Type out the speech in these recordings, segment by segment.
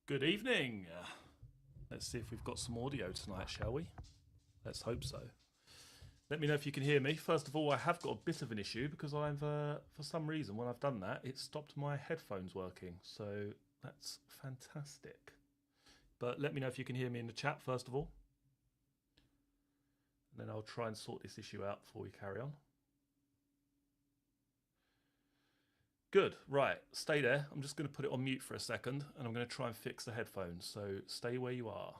Good evening. Let's see if we've got some audio tonight, shall we? Let's hope so. Let me know if you can hear me. First of all, I have got a bit of an issue because I've, for some reason, when I've done that, it stopped my headphones working. So that's fantastic. But let me know if you can hear me in the chat, first of all. And then I'll try and sort this issue out before we carry on. Good, right, stay there. I'm just going to put it on mute for a second and I'm going to try and fix the headphones. So stay where you are.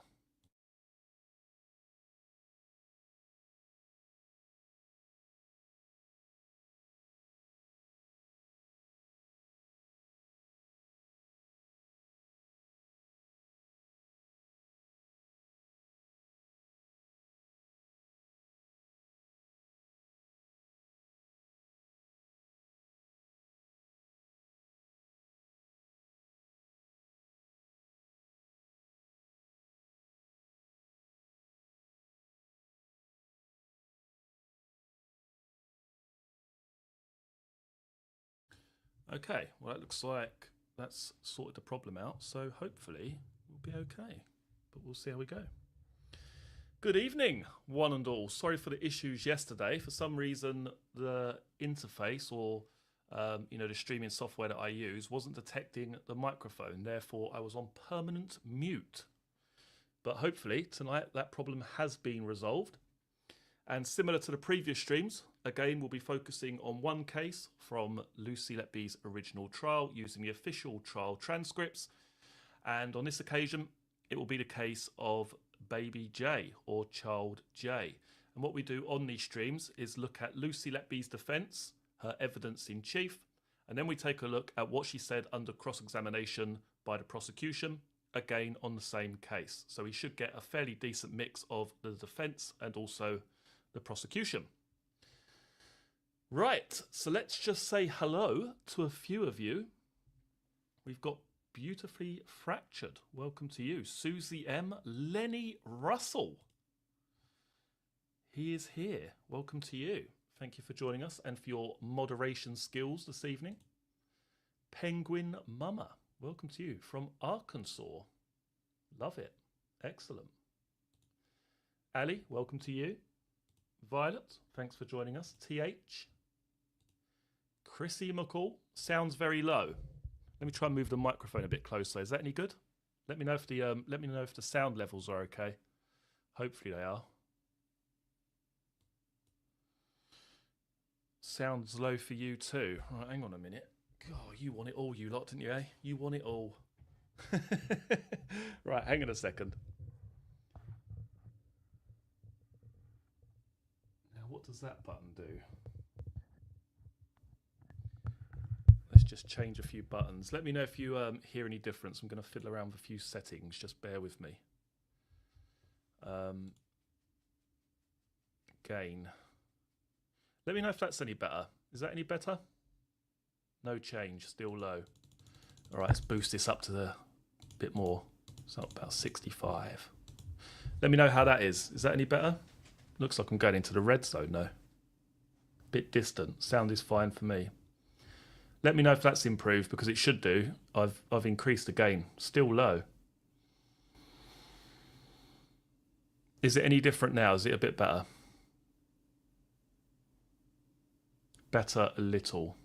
Okay, well, it looks like that's sorted the problem out. So hopefully we'll be okay, but we'll see how we go. Good evening, one and all. Sorry for the issues yesterday. For some reason, the interface or the streaming software that I use wasn't detecting the microphone. Therefore, I was on permanent mute. But hopefully tonight that problem has been resolved. And similar to the previous streams, again, we'll be focusing on one case from Lucy Letby's original trial using the official trial transcripts. And on this occasion, it will be the case of Baby J or Child J. And what we do on these streams is look at Lucy Letby's defence, her evidence in chief, and then we take a look at what she said under cross-examination by the prosecution, again on the same case. So we should get a fairly decent mix of the defence and also the prosecution. Right, so let's just say hello to a few of you. We've got Beautifully Fractured. Welcome to you. Susie M. Lenny Russell. He is here. Welcome to you. Thank you for joining us and for your moderation skills this evening. Penguin Mama. Welcome to you from Arkansas. Love it. Excellent. Ali, welcome to you. Violet, thanks for joining us. TH. Chrissy McCall. Sounds very low. Let me try and move the microphone a bit closer. Is that any good? Let me know if the sound levels are okay. Hopefully they are. Sounds low for you too. Right, hang on a minute. God, you want it all, you lot, didn't you, eh? You want it all. Right, hang on a second. Now, what does that button do? Let's just change a few buttons. Let me know if you hear any difference. I'm going to fiddle around with a few settings. Just bear with me. Gain. Let me know if that's any better. Is that any better? No change, still low. All right, let's boost this up to the bit more. It's up about 65. Let me know how that is. Is that any better? Looks like I'm going into the red zone though. Bit distant. Sound is fine for me. Let me know if that's improved because it should do. I've increased the gain. Still low. Is it any different now? Is it a bit better? Better a little.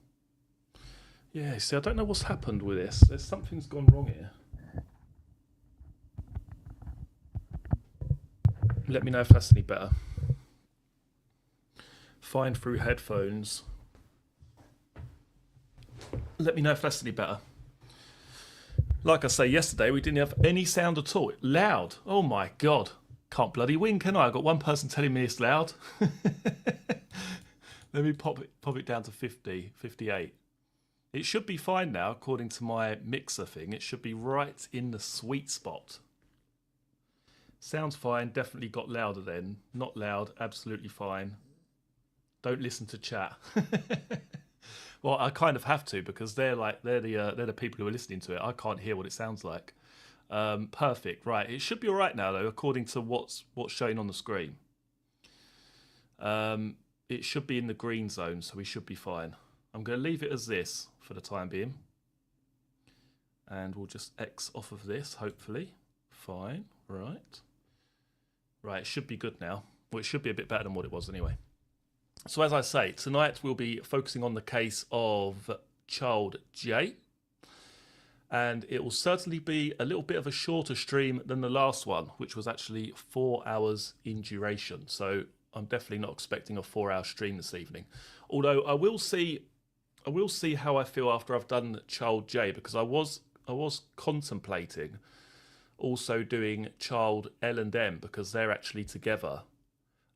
Yeah, see, I don't know what's happened with this. Something's gone wrong here. Let me know if that's any better. Find through headphones. Let me know if that's any better. Like I say, yesterday we didn't have any sound at all. Loud. Oh my God. Can't bloody win, can I? I've got one person telling me it's loud. Let me pop it down to 50, 58. It should be fine now, according to my mixer thing. It should be right in the sweet spot. Sounds fine. Definitely got louder then. Not loud. Absolutely fine. Don't listen to chat. Well, I kind of have to because they're the people who are listening to it. I can't hear what it sounds like. Perfect. Right. It should be all right now, though, according to what's showing on the screen. It should be in the green zone, so we should be fine. I'm going to leave it as this for the time being. And we'll just X off of this, hopefully. Fine, right. Right, it should be good now. Well, it should be a bit better than what it was anyway. So as I say, tonight we'll be focusing on the case of child J. And it will certainly be a little bit of a shorter stream than the last one, which was actually 4 hours in duration. So I'm definitely not expecting a 4-hour stream this evening. Although I will see how I feel after I've done child J, because I was contemplating also doing child L and M, because they're actually together,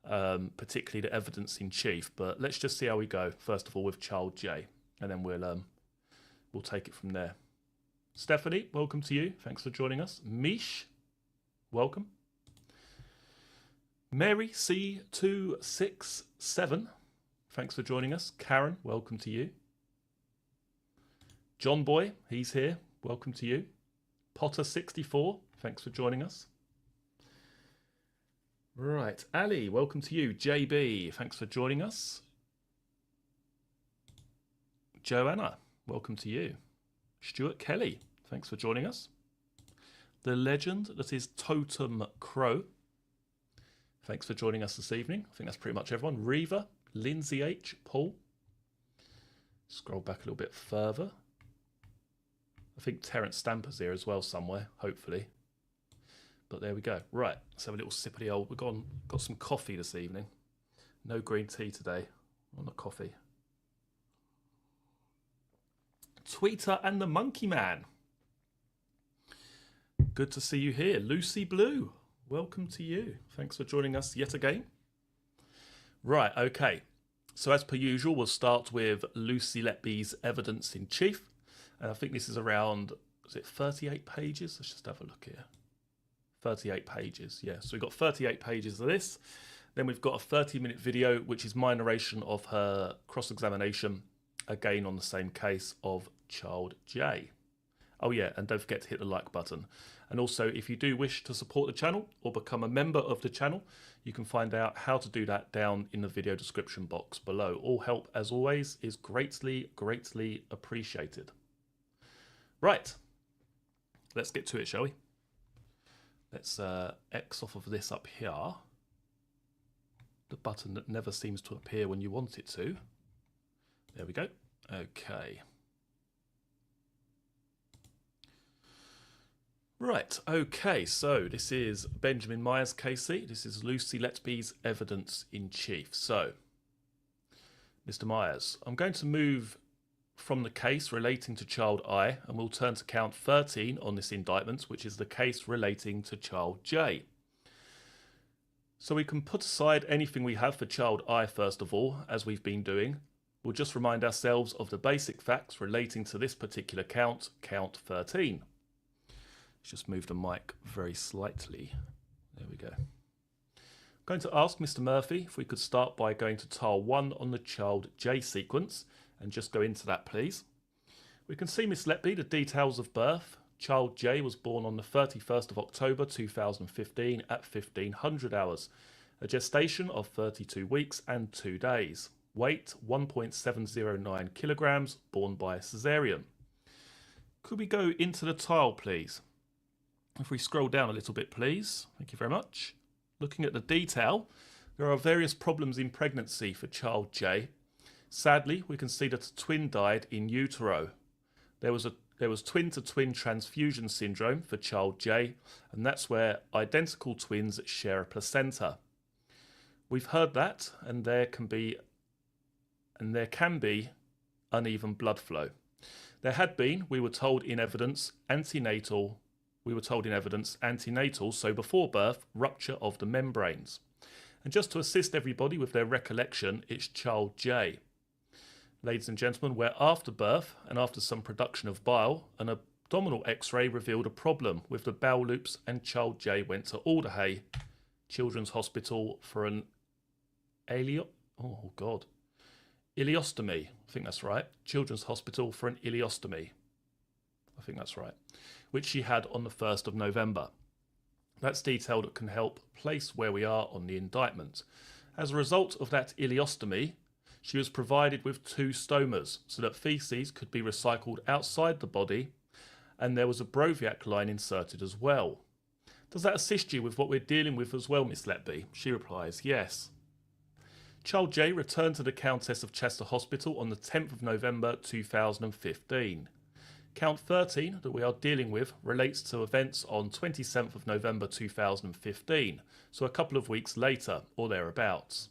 particularly the evidence in chief. But let's just see how we go first of all with child J, and then we'll take it from there. Stephanie, welcome to you. Thanks for joining us. Mish, welcome. Mary C267, thanks for joining us. Karen, welcome to you. John Boy, he's here. Welcome to you. Potter64, thanks for joining us. Right, Ali, welcome to you. JB, thanks for joining us. Joanna, welcome to you. Stuart Kelly, thanks for joining us. The legend that is Totem Crow, thanks for joining us this evening. I think that's pretty much everyone. Reva, Lindsay H, Paul. Scroll back a little bit further. I think Terence Stamper's here as well somewhere, hopefully. But there we go. Right, let's have a little sip of the old. We've got some coffee this evening. No green tea today. On the coffee. Tweeter and the Monkey Man. Good to see you here. Lucy Blue, welcome to you. Thanks for joining us yet again. Right, okay. So as per usual, we'll start with Lucy Letby's evidence in chief. And I think this is around, is it 38 pages? Let's just have a look here. 38 pages, yeah. So we've got 38 pages of this. Then we've got a 30-minute video, which is my narration of her cross-examination, again on the same case of child J. Oh yeah, and don't forget to hit the like button. And also, if you do wish to support the channel or become a member of the channel, you can find out how to do that down in the video description box below. All help, as always, is greatly, greatly appreciated. Right, let's get to it, shall we? Let's X off of this up here. The button that never seems to appear when you want it to. There we go. Okay. Right, okay, so this is Benjamin Myers KC. This is Lucy Letby's evidence in chief. So, Mr. Myers, I'm going to move from the case relating to child I, and we'll turn to count 13 on this indictment, which is the case relating to child J. So we can put aside anything we have for child I first of all, as we've been doing. We'll just remind ourselves of the basic facts relating to this particular count, count 13. Let's just move the mic very slightly. There we go. I'm going to ask Mr. Murphy if we could start by going to tile 1 on the child J sequence and just go into that, please. We can see Miss Letby, the details of birth. Child J was born on the 31st of October 2015 at 1500 hours. A gestation of 32 weeks and 2 days. Weight 1.709 kilograms, born by caesarean. Could we go into the tile, please? If we scroll down a little bit, please. Thank you very much. Looking at the detail, there are various problems in pregnancy for child J. Sadly, we can see that a twin died in utero. There was twin-to-twin transfusion syndrome for child J, and that's where identical twins share a placenta. We've heard that, and there can be uneven blood flow. There had been, we were told in evidence, antenatal, so before birth, rupture of the membranes. And just to assist everybody with their recollection, it's child J. Ladies and gentlemen, where after birth and after some production of bile, an abdominal x-ray revealed a problem with the bowel loops, and child J went to Alderhay Children's Hospital for an ileostomy. I think that's right. Children's Hospital for an ileostomy. I think that's right. Which she had on the 1st of November. That's detail that can help place where we are on the indictment. As a result of that ileostomy, she was provided with 2 stomas so that feces could be recycled outside the body, and there was a Broviac line inserted as well. Does that assist you with what we're dealing with as well, Miss Letby? She replies, yes. Child J returned to the Countess of Chester Hospital on the 10th of November 2015. Count 13 that we are dealing with relates to events on 27th of November 2015, so a couple of weeks later or thereabouts.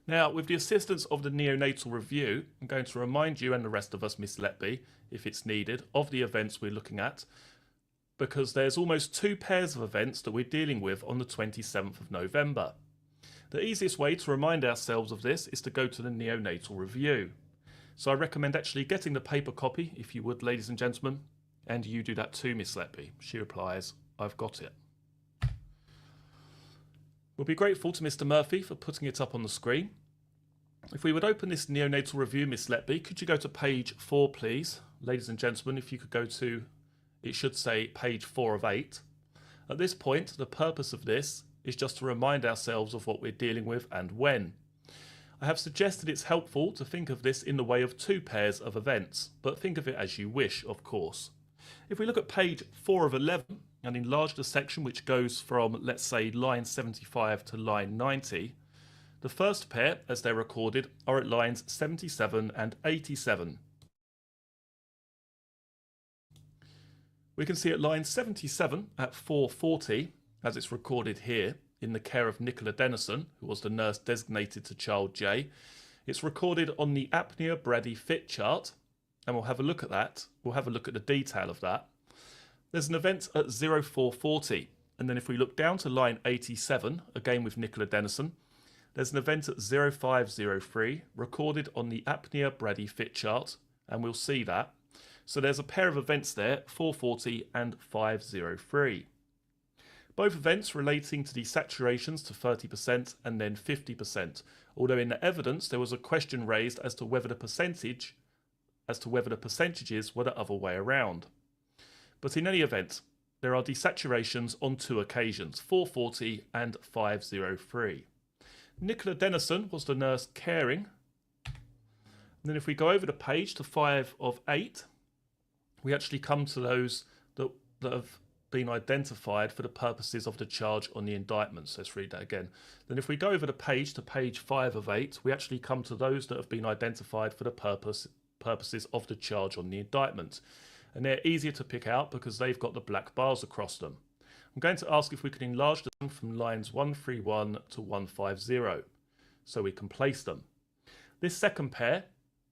Now, with the assistance of the neonatal review, I'm going to remind you and the rest of us, Miss Letby, if it's needed, of the events we're looking at, because there's almost 2 pairs of events that we're dealing with on the 27th of November. The easiest way to remind ourselves of this is to go to the neonatal review. So I recommend actually getting the paper copy, if you would, ladies and gentlemen, and you do that too, Miss Letby. She replies, I've got it. We'll be grateful to Mr. Murphy for putting it up on the screen. If we would open this neonatal review, Miss Letby, could you go to page 4, please? Ladies and gentlemen, if you could go to, it should say page 4 of 8. At this point, the purpose of this is just to remind ourselves of what we're dealing with and when. I have suggested it's helpful to think of this in the way of 2 pairs of events, but think of it as you wish, of course. If we look at page 4 of 11 and enlarge the section which goes from, let's say, line 75 to line 90, the first pair, as they're recorded, are at lines 77 and 87. We can see at line 77 at 4:40, as it's recorded here, in the care of Nicola Dennison, who was the nurse designated to child J. It's recorded on the apnea-Brady fit chart, and we'll have a look at that. We'll have a look at the detail of that. There's an event at 04:40, and then if we look down to line 87, again with Nicola Dennison, there's an event at 05:03, recorded on the apnea-Brady fit chart, and we'll see that. So there's a pair of events there, 4:40 and 5:03. Both events relating to desaturations to 30% and then 50%, although in the evidence there was a question raised as to whether the percentages were the other way around. But in any event, there are desaturations on 2 occasions, 4:40 and 5:03. Nicola Dennison was the nurse caring. And then if we go over the page to 5 of 8, we actually come to those that have been identified for the purposes of the charge on the indictment. So let's read that again. Then if we go over the page to page 5 of 8, we actually come to those that have been identified for the purposes of the charge on the indictment. And they're easier to pick out because they've got the black bars across them. I'm going to ask if we can enlarge them from lines 131 to 150 so we can place them. This second pair,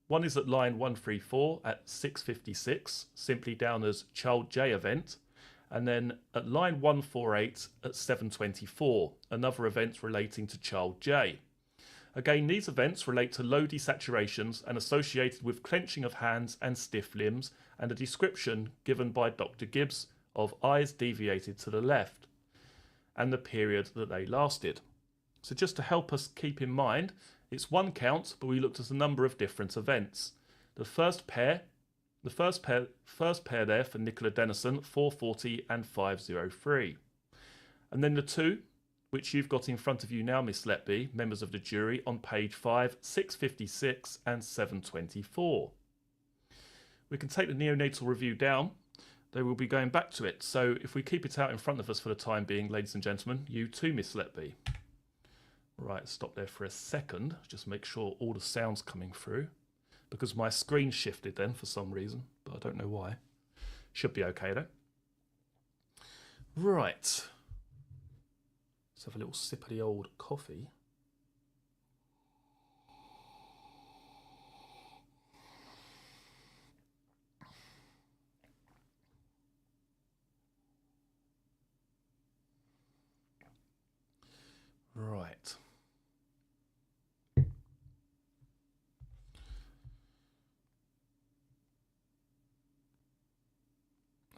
one is at line 134 at 6:56, simply down as child J event, and then at line 148 at 7:24, another event relating to child J. Again, these events relate to low desaturations and associated with clenching of hands and stiff limbs, and a description given by Dr. Gibbs of eyes deviated to the left, and the period that they lasted. So just to help us keep in mind, it's 1 count, but we looked at a number of different events. The first pair there for Nicola Dennison, 4:40 and 5:03. And then the 2, which you've got in front of you now, Miss Letby, members of the jury, on page 5, 6:56 and 7:24. We can take the neonatal review down. They will be going back to it. So if we keep it out in front of us for the time being, ladies and gentlemen, you too, Miss Letby. Right, stop there for a second. Just make sure all the sound's coming through. Because my screen shifted then for some reason, but I don't know why. Should be okay though. Right. Let's have a little sip of the old coffee. Right.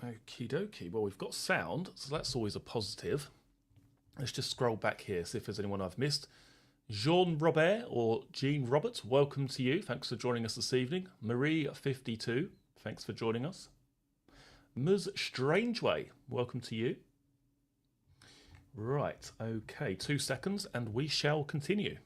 Okie dokie. Well, we've got sound, so that's always a positive. Let's just scroll back here, see if there's anyone I've missed. Jean Robert or Jean Roberts, welcome to you. Thanks for joining us this evening. Marie52, thanks for joining us. Ms. Strangeway, welcome to you. Right, okay, 2 seconds and we shall continue.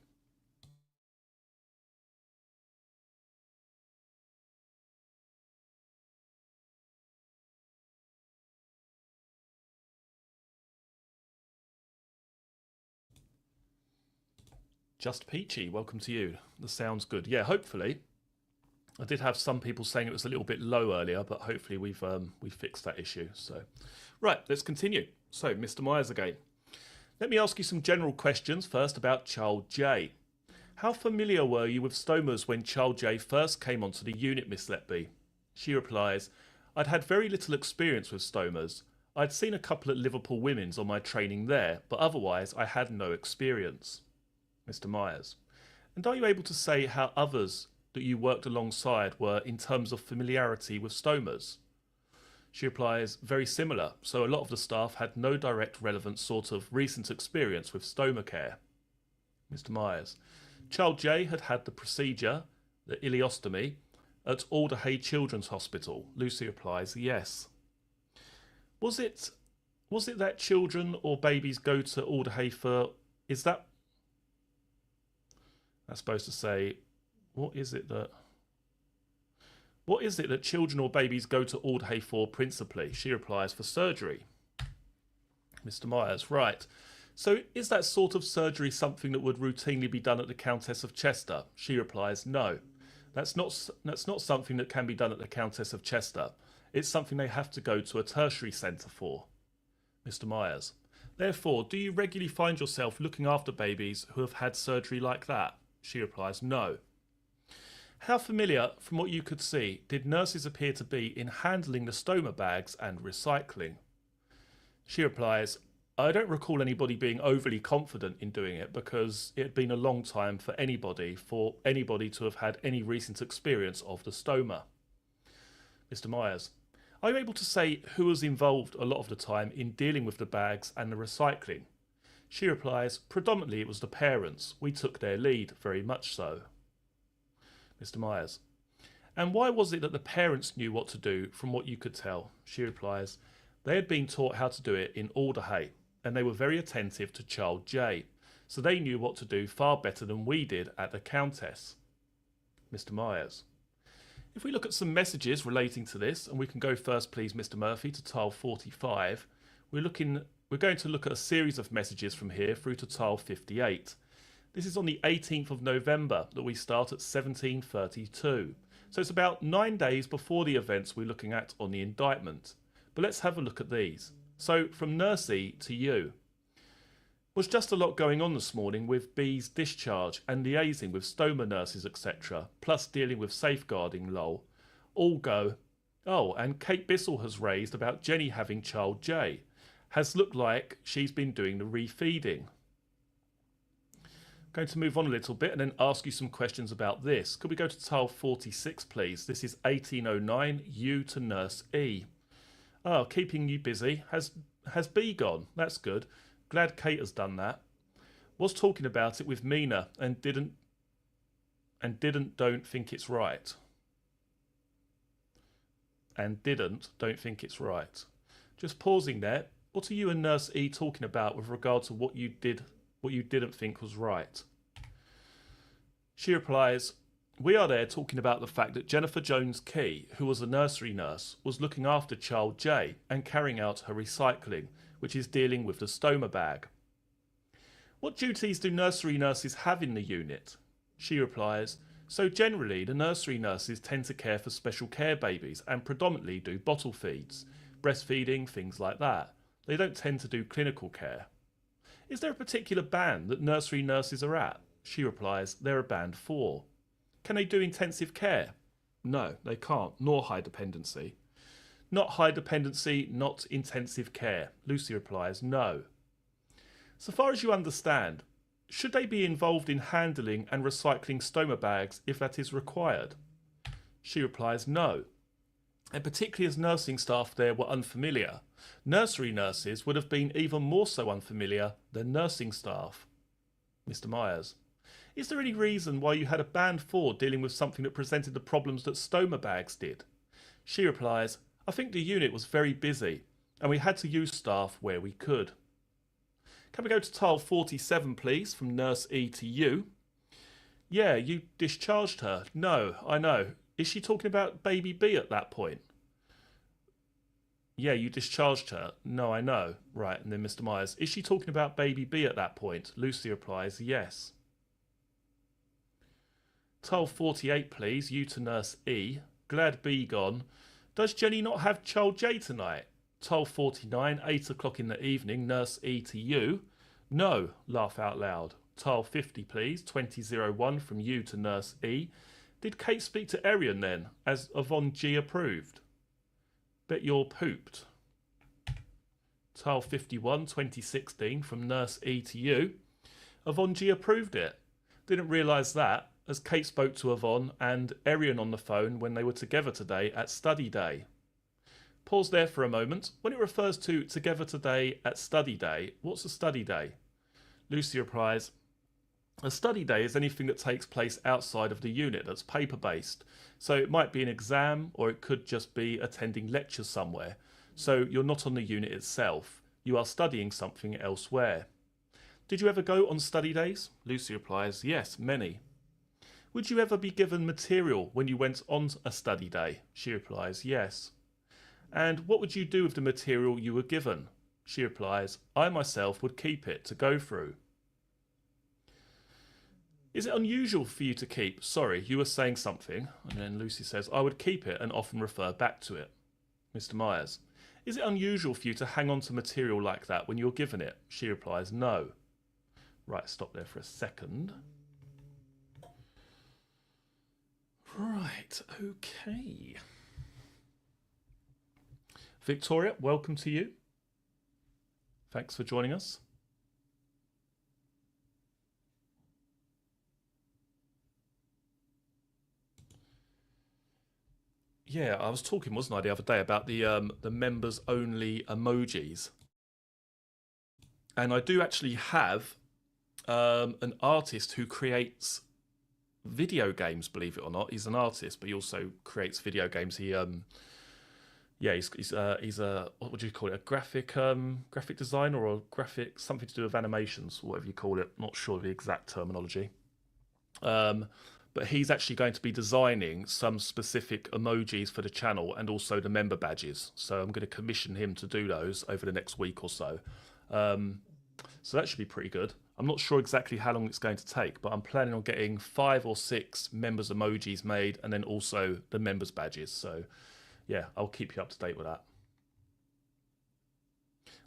Just Peachy, welcome to you. The sound's good. Yeah, hopefully. I did have some people saying it was a little bit low earlier, but hopefully we've fixed that issue. So, right, let's continue. So, Mr. Myers again. Let me ask you some general questions first about child J. How familiar were you with stomas when child J first came onto the unit, Miss Letby? She replies, I'd had very little experience with stomas. I'd seen a couple at Liverpool Women's on my training there, but otherwise I had no experience. Mr. Myers. And are you able to say how others that you worked alongside were in terms of familiarity with stomas? She replies, very similar, so a lot of the staff had no direct relevant sort of recent experience with stoma care. Mr. Myers. Child J had had the procedure, the ileostomy, at Alderhay Children's Hospital. Lucy replies, yes. Was it that children or babies go to Alderhay for, is that, that's supposed to say, what is it that children or babies go to Alderhay for principally? She replies, for surgery. Mr. Myers, right. So is that sort of surgery something that would routinely be done at the Countess of Chester? She replies, no. That's not something that can be done at the Countess of Chester. It's something they have to go to a tertiary centre for. Mr. Myers, therefore, do you regularly find yourself looking after babies who have had surgery like that? She replies, no. How familiar, from what you could see, did nurses appear to be in handling the stoma bags and recycling? She replies, I don't recall anybody being overly confident in doing it because it had been a long time for anybody to have had any recent experience of the stoma. Mr. Myers, are you able to say who was involved a lot of the time in dealing with the bags and the recycling? She replies, predominantly it was the parents. We took their lead, very much so. Mr. Myers, and why was it that the parents knew what to do from what you could tell? She replies, they had been taught how to do it in Alderhay, and they were very attentive to child J, so they knew what to do far better than we did at the Countess. Mr. Myers, if we look at some messages relating to this, and we can go first please Mr. Murphy to tile 45, we're going to look at a series of messages from here through to tile 58. This is on the 18th of November that we start at 1732. So it's about 9 days before the events we're looking at on the indictment. But let's have a look at these. So from Nursey to you. Was just a lot going on this morning with B's discharge and liaising with stoma nurses etc. Plus dealing with safeguarding lol. All go. Oh, and Kate Bissell has raised about Jenny having child J. Has looked like she's been doing the refeeding. Going to move on a little bit and then ask you some questions about this. Could we go to tile 46 please? This is 1809, U to Nurse E. Oh, keeping you busy. Has B gone? That's good. Glad Kate has done that. Was talking about it with Mina and don't think it's right. Don't think it's right. Just pausing there. What are you and Nurse E talking about with regard to what you didn't think was right? She replies, we are there talking about the fact that Jennifer Jones-Key, who was a nursery nurse, was looking after child J and carrying out her recycling, which is dealing with the stoma bag. What duties do nursery nurses have in the unit? She replies, so generally the nursery nurses tend to care for special care babies and predominantly do bottle feeds, breastfeeding, things like that. They don't tend to do clinical care. Is there a particular band that nursery nurses are at? She replies, they're a band 4. Can they do intensive care? No, they can't, nor high dependency. Not high dependency, not intensive care. Lucy replies, no. So far as you understand, should they be involved in handling and recycling stoma bags if that is required? She replies, no. And particularly as nursing staff there were unfamiliar, nursery nurses would have been even more so unfamiliar than nursing staff. Mr. Myers, is there any reason why you had a band 4 dealing with something that presented the problems that stoma bags did? She replies, I think the unit was very busy and we had to use staff where we could. Can we go to tile 47 please, from Nurse E to you? Yeah, you discharged her. No, I know. Is she talking about baby B at that point? Yeah, you discharged her. No, I know. Right, and then Mr. Myers, is she talking about baby B at that point? Lucy replies, yes. Tile 48, please. U to nurse E. Glad B gone. Does Jenny not have child J tonight? Tile 49, 8 o'clock in the evening. Nurse E to U. No. Laugh out loud. Tile 50, please. 2001 from U to nurse E. Did Kate speak to Arian then, as Yvonne G approved? Bet you're pooped. Tile 51, 2016 from nurse E to U. Yvonne G approved it. Didn't realise that, as Kate spoke to Yvonne and Arian on the phone when they were together today at study day. Pause there for a moment. When it refers to together today at study day, what's a study day? Lucy replies, a study day is anything that takes place outside of the unit that's paper-based. So it might be an exam, or it could just be attending lectures somewhere. So you're not on the unit itself. You are studying something elsewhere. Did you ever go on study days? Lucy replies, yes, many. Would you ever be given material when you went on a study day? She replies, yes. And what would you do with the material you were given? She replies, I myself would keep it to go through. Is it unusual for you to keep? Sorry, you were saying something. And then Lucy says, I would keep it and often refer back to it. Mr. Myers, is it unusual for you to hang on to material like that when you're given it? She replies, no. Right, stop there for a second. Right, okay. Victoria, welcome to you. Thanks for joining us. Yeah, I was talking, wasn't I, the other day about the members only emojis. And I do actually have an artist who creates video games, believe it or not. He's an artist, but he also creates video games. He's a, what would you call it, a graphic designer, or a graphic, something to do with animations, whatever you call it. Not sure of the exact terminology. But he's actually going to be designing some specific emojis for the channel and also the member badges. So I'm going to commission him to do those over the next week or so. So that should be pretty good. I'm not sure exactly how long it's going to take, but I'm planning on getting 5 or 6 members emojis made, and then also the members badges. So yeah, I'll keep you up to date with that.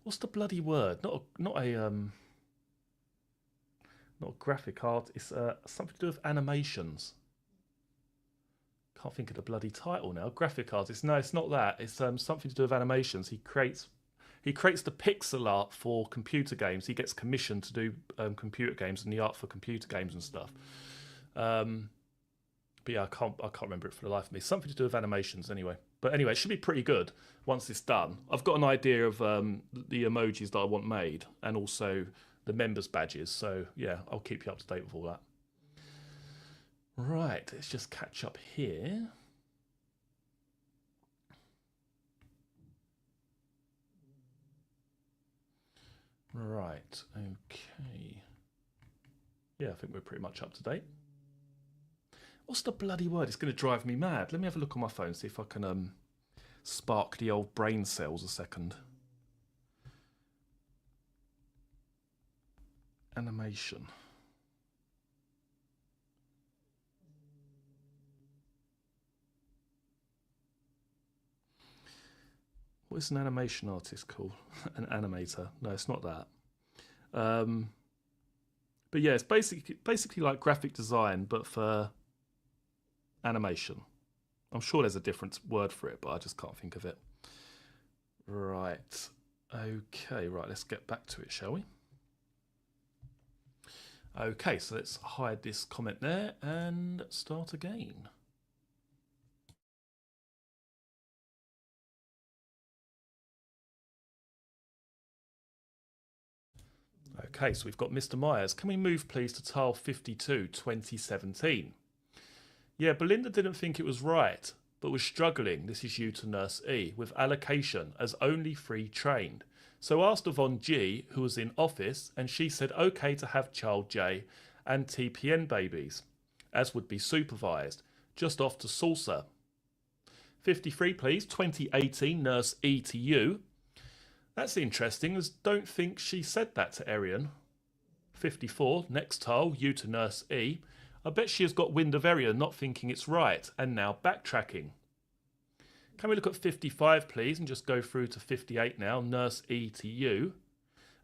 What's the bloody word? Not a graphic art. It's something to do with animations. Can't think of the bloody title now. Graphic artist. No, it's not that. It's something to do with animations. He creates the pixel art for computer games. He gets commissioned to do computer games and the art for computer games and stuff. But yeah, I can't remember it for the life of me. Something to do with animations anyway. But anyway, it should be pretty good once it's done. I've got an idea of the emojis that I want made, and also the members badges. So yeah, I'll keep you up to date with all that. Right, let's just catch up here. Right, okay. Yeah, I think we're pretty much up to date. What's the bloody word? It's going to drive me mad. Let me have a look on my phone, see if I can spark the old brain cells a second. Animation. What is an animation artist called? An animator? No, it's not that. But yeah, it's basically like graphic design, but for animation. I'm sure there's a different word for it, but I just can't think of it. Right. Okay, right, let's get back to it, shall we? Okay, so let's hide this comment there and start again. Okay, so we've got Mr. Myers. Can we move, please, to tile 52, 2017? Yeah, Belinda didn't think it was right, but was struggling, this is you to nurse E, with allocation as only 3 trained. So asked Yvonne G, who was in office, and she said okay to have child J and TPN babies, as would be supervised, just off to Salsa. 53, please, 2018, nurse E to U. That's interesting, as don't think she said that to Arian. 54, next tile, U to nurse E. I bet she has got wind of error, not thinking it's right, and now backtracking. Can we look at 55, please, and just go through to 58 now? Nurse E to you.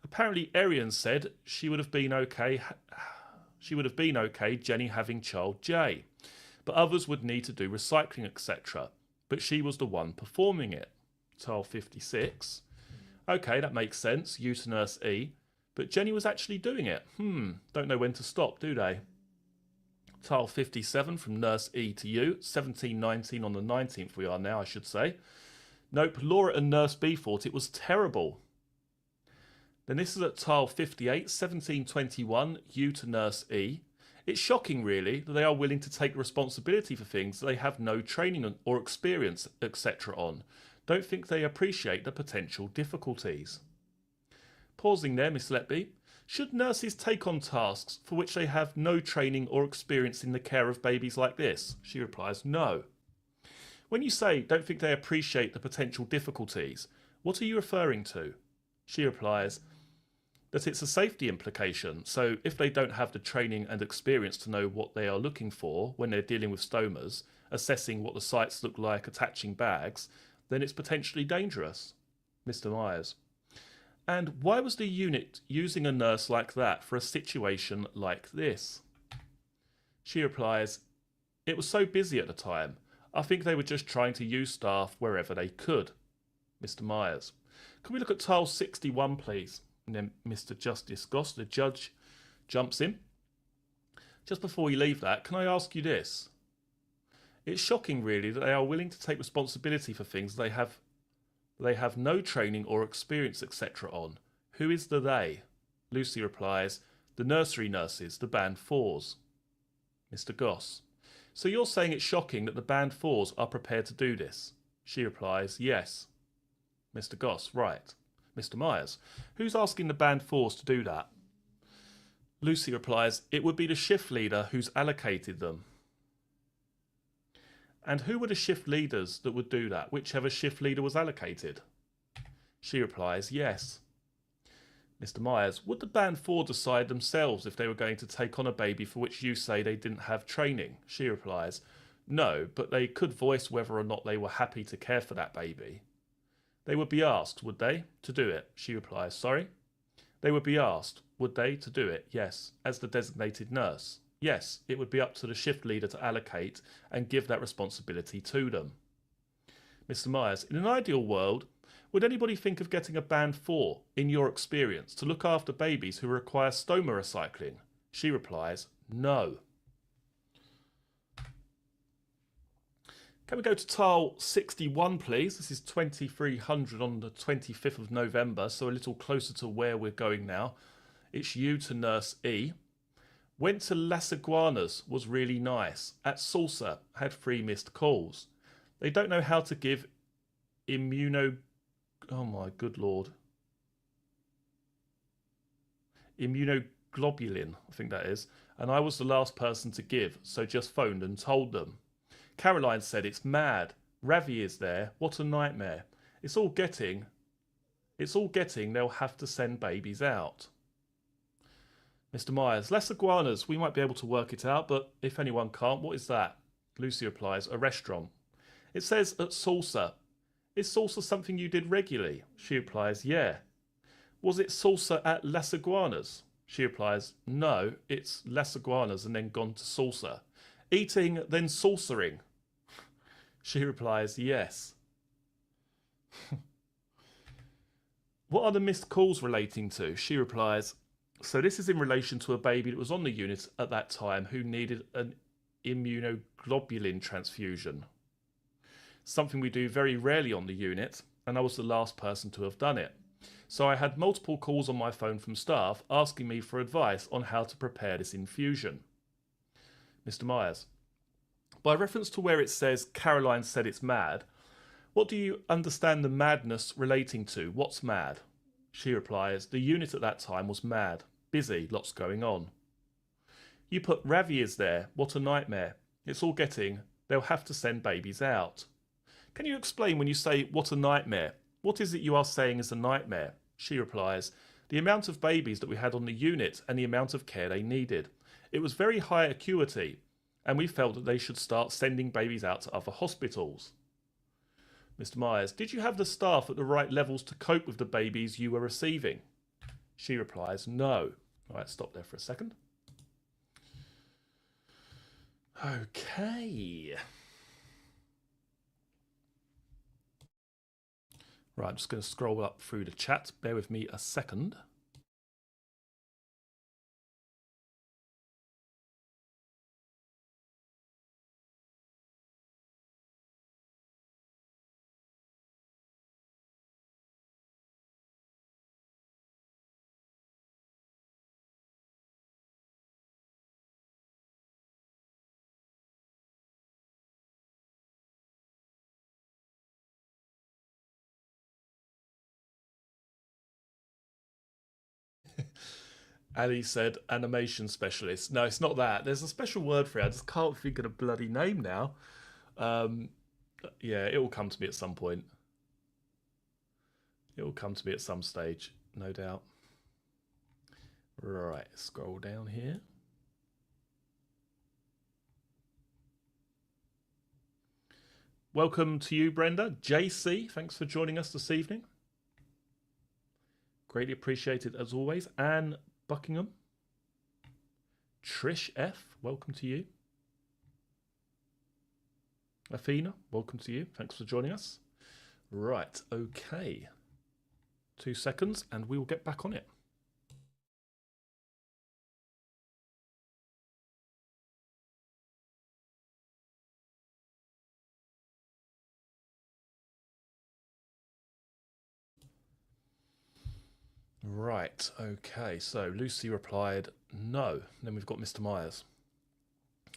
Apparently, Arian said she would have been okay. Jenny having child J, but others would need to do recycling, etc. But she was the one performing it. Tile 56. Okay, that makes sense. You to Nurse E, but Jenny was actually doing it. Don't know when to stop, do they? Tile 57 from Nurse E to you. 1719 on the 19th we are now, I should say. Nope, Laura and Nurse B thought it was terrible. Then this is at tile 58, 1721, you to Nurse E. It's shocking, really, that they are willing to take responsibility for things that they have no training or experience, etc. on. Don't think they appreciate the potential difficulties. Pausing there, Miss Letby. Should nurses take on tasks for which they have no training or experience in the care of babies like this? She replies, no. When you say, don't think they appreciate the potential difficulties, what are you referring to? She replies, that it's a safety implication, so if they don't have the training and experience to know what they are looking for when they're dealing with stomas, assessing what the sites look like, attaching bags, then it's potentially dangerous. Mr. Myers. And why was the unit using a nurse like that for a situation like this? She replies, it was so busy at the time. I think they were just trying to use staff wherever they could. Mr. Myers. Can we look at tile 61, please? And then Mr. Justice Goss, the judge, jumps in. Just before we leave that, can I ask you this? It's shocking, really, that they are willing to take responsibility for things they have no training or experience, etc. on. Who is the they? Lucy replies, the nursery nurses, the band 4s. Mr. Goss. So you're saying it's shocking that the band 4s are prepared to do this? She replies, yes. Mr. Goss, right. Mr. Myers, who's asking the band 4s to do that? Lucy replies, it would be the shift leader who's allocated them. And who were the shift leaders that would do that, whichever shift leader was allocated? She replies, yes. Mr. Myers, would the band 4 decide themselves if they were going to take on a baby for which you say they didn't have training? She replies, no, but they could voice whether or not they were happy to care for that baby. They would be asked, would they, to do it? She replies, sorry? They would be asked, would they, to do it? Yes, as the designated nurse. Yes, it would be up to the shift leader to allocate and give that responsibility to them. Mr. Myers, in an ideal world, would anybody think of getting a band 4, in your experience, to look after babies who require stoma recycling? She replies, no. Can we go to tile 61, please? This is 2300 on the 25th of November, so a little closer to where we're going now. It's you to Nurse E. Went to Las Iguanas, was really nice. At Salsa, had 3 missed calls. They don't know how to give oh my good lord. Immunoglobulin, I think that is. And I was the last person to give, so just phoned and told them. Caroline said it's mad. Ravi is there. What a nightmare. It's all getting they'll have to send babies out. Mr. Myers, Las Iguanas, we might be able to work it out, but if anyone can't, what is that? Lucy replies, a restaurant. It says at Salsa. Is salsa something you did regularly? She replies, yeah. Was it salsa at Las Iguanas? She replies, no, it's Las Iguanas and then gone to salsa. Eating, then saucering. She replies, yes. What are the missed calls relating to? She replies, so this is in relation to a baby that was on the unit at that time who needed an immunoglobulin transfusion. Something we do very rarely on the unit, and I was the last person to have done it. So I had multiple calls on my phone from staff asking me for advice on how to prepare this infusion. Mr. Myers, by reference to where it says Caroline said it's mad, what do you understand the madness relating to? What's mad? She replies, the unit at that time was mad. Busy, lots going on. You put Ravi is there. What a nightmare. It's all getting, they'll have to send babies out. Can you explain when you say, what a nightmare? What is it you are saying is a nightmare? She replies, the amount of babies that we had on the unit and the amount of care they needed. It was very high acuity, and we felt that they should start sending babies out to other hospitals. Mr. Myers, did you have the staff at the right levels to cope with the babies you were receiving? She replies, no. All right, stop there for a second. Okay. Right, I'm just going to scroll up through the chat. Bear with me a second. Ali said animation specialist. No, it's not that. There's a special word for it. I just can't think of a bloody name now. Yeah, it will come to me at some point. It will come to me at some stage, no doubt. Right, scroll down here. Welcome to you, Brenda. JC, thanks for joining us this evening. Greatly appreciated as always. Anne Buckingham. Trish F, welcome to you. Athena, welcome to you. Thanks for joining us. Right, okay. 2 seconds and we will get back on it. Right, okay, so Lucy replied no. Then we've got Mr. Myers.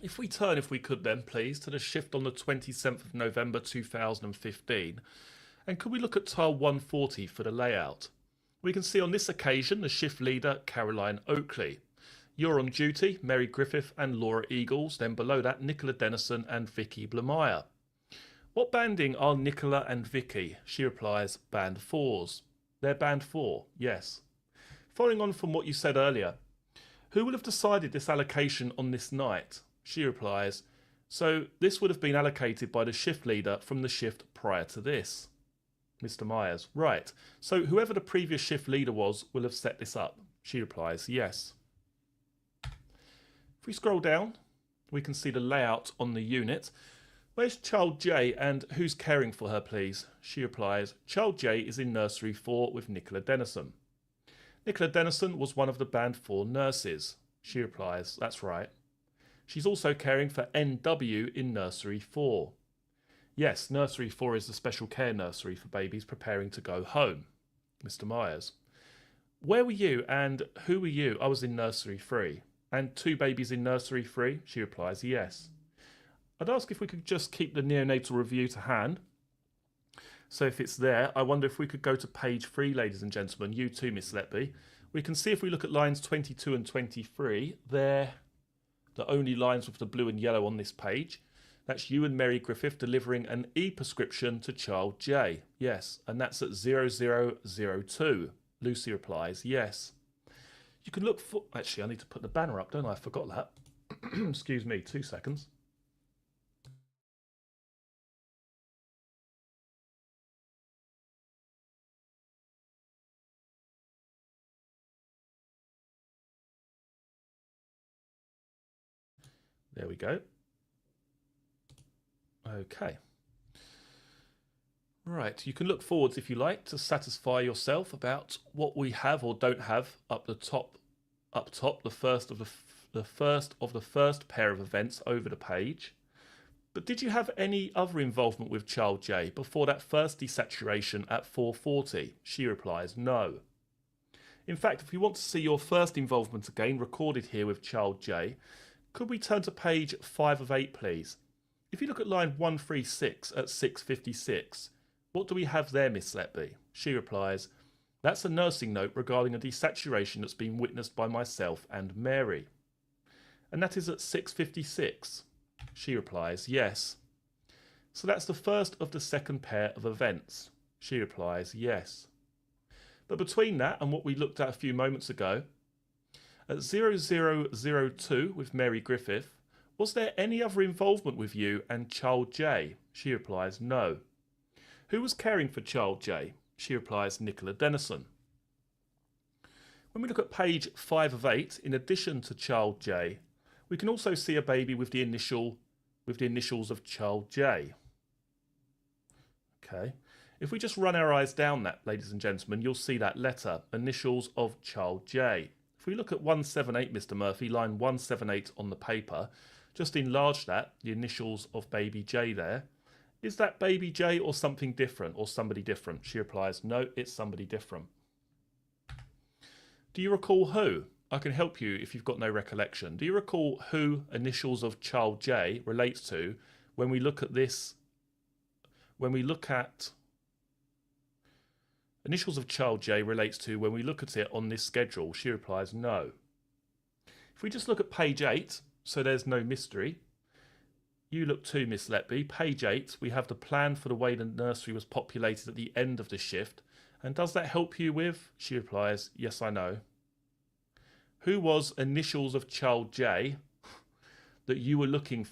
If we turn, if we could then, please, to the shift on the 27th of November 2015, and could we look at tile 140 for the layout? We can see on this occasion the shift leader, Caroline Oakley. You're on duty, Mary Griffith and Laura Eagles, then below that, Nicola Dennison and Vicky Blamire. What banding are Nicola and Vicky? She replies, band 4s. They're band 4, yes. Following on from what you said earlier, who will have decided this allocation on this night? She replies, so this would have been allocated by the shift leader from the shift prior to this. Mr. Myers, right. So whoever the previous shift leader was will have set this up. She replies, yes. If we scroll down, we can see the layout on the unit. Where's child J and who's caring for her, please? She replies, child J is in nursery 4 with Nicola Dennison. Nicola Dennison was one of the band 4 nurses. She replies, that's right. She's also caring for NW in nursery 4. Yes, nursery 4 is the special care nursery for babies preparing to go home. Mr. Myers, where were you and who were you? I was in nursery 3. And 2 babies in nursery 3? She replies, yes. I'd ask if we could just keep the neonatal review to hand. So if it's there, I wonder if we could go to page 3, ladies and gentlemen. You too, Miss Letby. We can see if we look at lines 22 and 23, they're the only lines with the blue and yellow on this page. That's you and Mary Griffith delivering an e-prescription to child J. Yes, and that's at 0002. Lucy replies, yes. You can look for... Actually, I need to put the banner up, don't I? I forgot that. Excuse me, 2 seconds. There we go. Okay. Right, you can look forwards if you like to satisfy yourself about what we have or don't have up top, the first of the first pair of events over the page. But did you have any other involvement with child J before that first desaturation at 440? She replies, no. In fact, if you want to see your first involvement again recorded here with child J, could we turn to page 5 of 8, please? If you look at line 136 at 656, what do we have there, Miss Letby? She replies, that's a nursing note regarding a desaturation that's been witnessed by myself and Mary. And that is at 656. She replies, yes. So that's the first of the second pair of events. She replies, yes. But between that and what we looked at a few moments ago, At 0002 with Mary Griffith, was there any other involvement with you and child J? She replies, no. Who was caring for child J? She replies, Nicola Dennison. When we look at page 5 of 8, in addition to child J, we can also see a baby with the initials of child J. Okay. If we just run our eyes down that, ladies and gentlemen, you'll see that letter, initials of child J. If we look at 178, Mr. Murphy, line 178 on the paper, just enlarge that, the initials of baby J there. Is that baby J or something different or somebody different? She replies, no, it's somebody different. Do you recall who? I can help you if you've got no recollection. Do you recall who initials of child J relates to when we look at this? When we look at initials of child J relates to when we look at it on this schedule? She replies, no. If we just look at page 8, so there's no mystery. You look too, Miss Letby. Page 8, we have the plan for the way the nursery was populated at the end of the shift. And does that help you with? She replies, yes, I know. Who was initials of child J that you were looking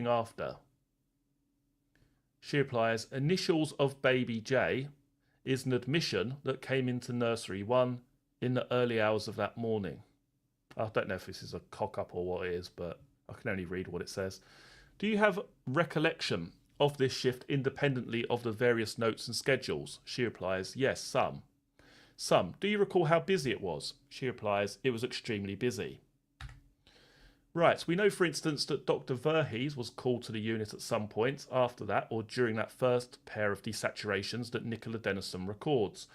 after? She replies, initials of baby J is an admission that came into nursery 1 in the early hours of that morning. I don't know if this is a cock-up or what it is, but I can only read what it says. Do you have recollection of this shift independently of the various notes and schedules? She replies, yes, some. Some. Do you recall how busy it was? She replies, it was extremely busy. Right, we know for instance that Dr. Verhees was called to the unit at some point after that or during that first pair of desaturations that Nicola Dennison records.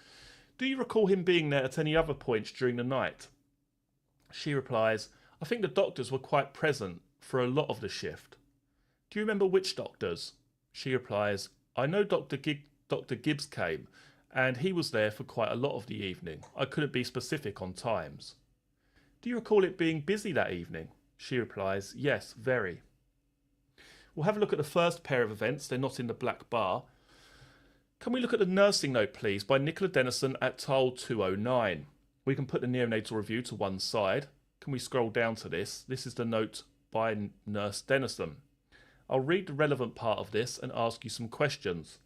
Do you recall him being there at any other points during the night? She replies, I think the doctors were quite present for a lot of the shift. Do you remember which doctors? She replies, I know Dr. Gibbs came, and he was there for quite a lot of the evening. I couldn't be specific on times. Do you recall it being busy that evening? She replies, yes, very. We'll have a look at the first pair of events. They're not in the black bar. Can we look at the nursing note, please, by Nicola Dennison at tile 209. We can put the neonatal review to one side. Can we scroll down to this? This is the note by Nurse Dennison. I'll read the relevant part of this and ask you some questions.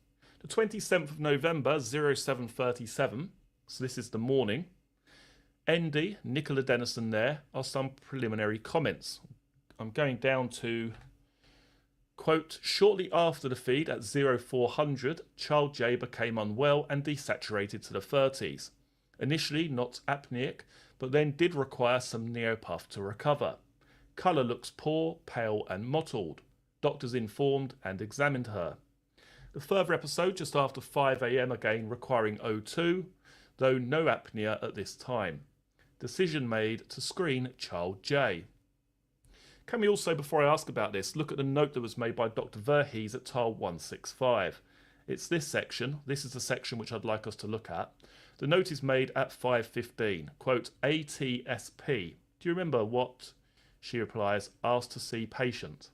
The 27th of November, 0737, so this is the morning. ND, Nicola Dennison there, are some preliminary comments. I'm going down to, quote, shortly after the feed at 0400, child J became unwell and desaturated to the 30s. Initially not apneic, but then did require some neopuff to recover. Colour looks poor, pale and mottled. Doctors informed and examined her. The further episode just after 5 AM again requiring O2, though no apnea at this time. Decision made to screen child J. Can we also, before I ask about this, look at the note that was made by Dr. Verhees at tile 165. It's this section. This is the section which I'd like us to look at. The note is made at 5:15. Quote, ATSP. Do you remember what? She replies, asked to see patient.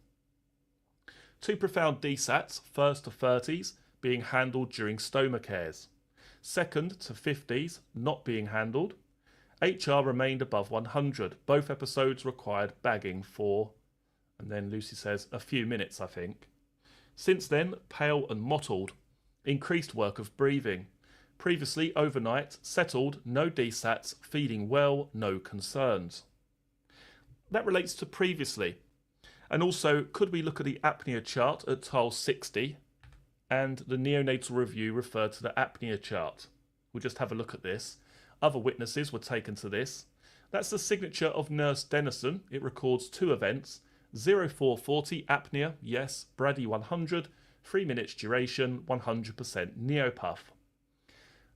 2 profound DSATs, first to 30s, being handled during stoma cares. Second to 50s, not being handled. HR remained above 100. Both episodes required bagging for, and then Lucy says, a few minutes, I think. Since then, pale and mottled. Increased work of breathing. Previously, overnight, settled, no DSATs, feeding well, no concerns. That relates to previously. And also, could we look at the apnea chart at tile 60? And the neonatal review referred to the apnea chart. We'll just have a look at this. Other witnesses were taken to this. That's the signature of Nurse Dennison. It records 2 events. 0440 apnea, yes. Brady 100, 3 minutes duration, 100% neopuff.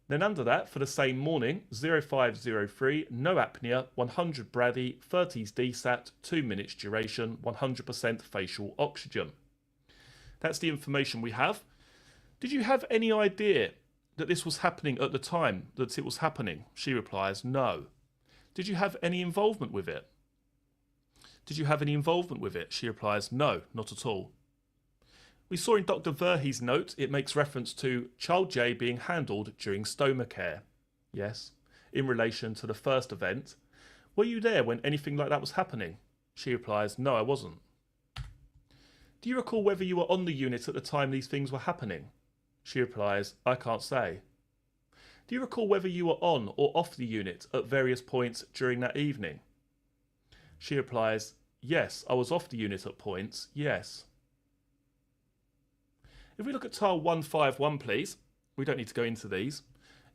Then under that, for the same morning, 0503, no apnea, 100 Brady, 30s DSAT, 2 minutes duration, 100% facial oxygen. That's the information we have. Did you have any idea that this was happening at the time that it was happening? She replies, no. Did you have any involvement with it? Did you have any involvement with it? She replies, no, not at all. We saw in Dr. Verhees' note, it makes reference to child J being handled during stoma care. Yes, in relation to the first event. Were you there when anything like that was happening? She replies, no, I wasn't. Do you recall whether you were on the unit at the time these things were happening? She replies, I can't say. Do you recall whether you were on or off the unit at various points during that evening? She replies, yes, I was off the unit at points, yes. If we look at tile 151, please, we don't need to go into these.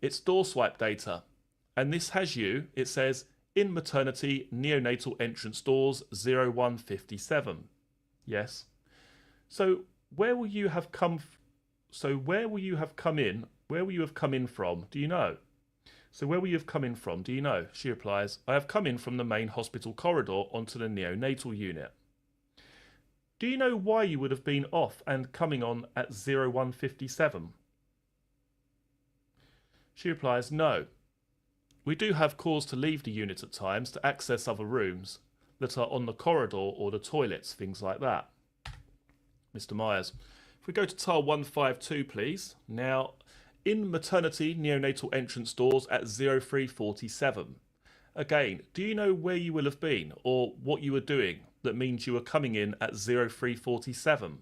It's door swipe data. And this has you, it says, in maternity neonatal entrance doors 0157. Yes. So where will you have come in? Where will you have come in from? Do you know? So where will you have come in from? Do you know? She replies, I have come in from the main hospital corridor onto the neonatal unit. Do you know why you would have been off and coming on at 0157? She replies, no. We do have cause to leave the unit at times to access other rooms that are on the corridor or the toilets, things like that. Mr. Myers. If we go to tile 152, please. Now, in maternity neonatal entrance doors at 0347. Again, do you know where you will have been or what you were doing that means you were coming in at 0347?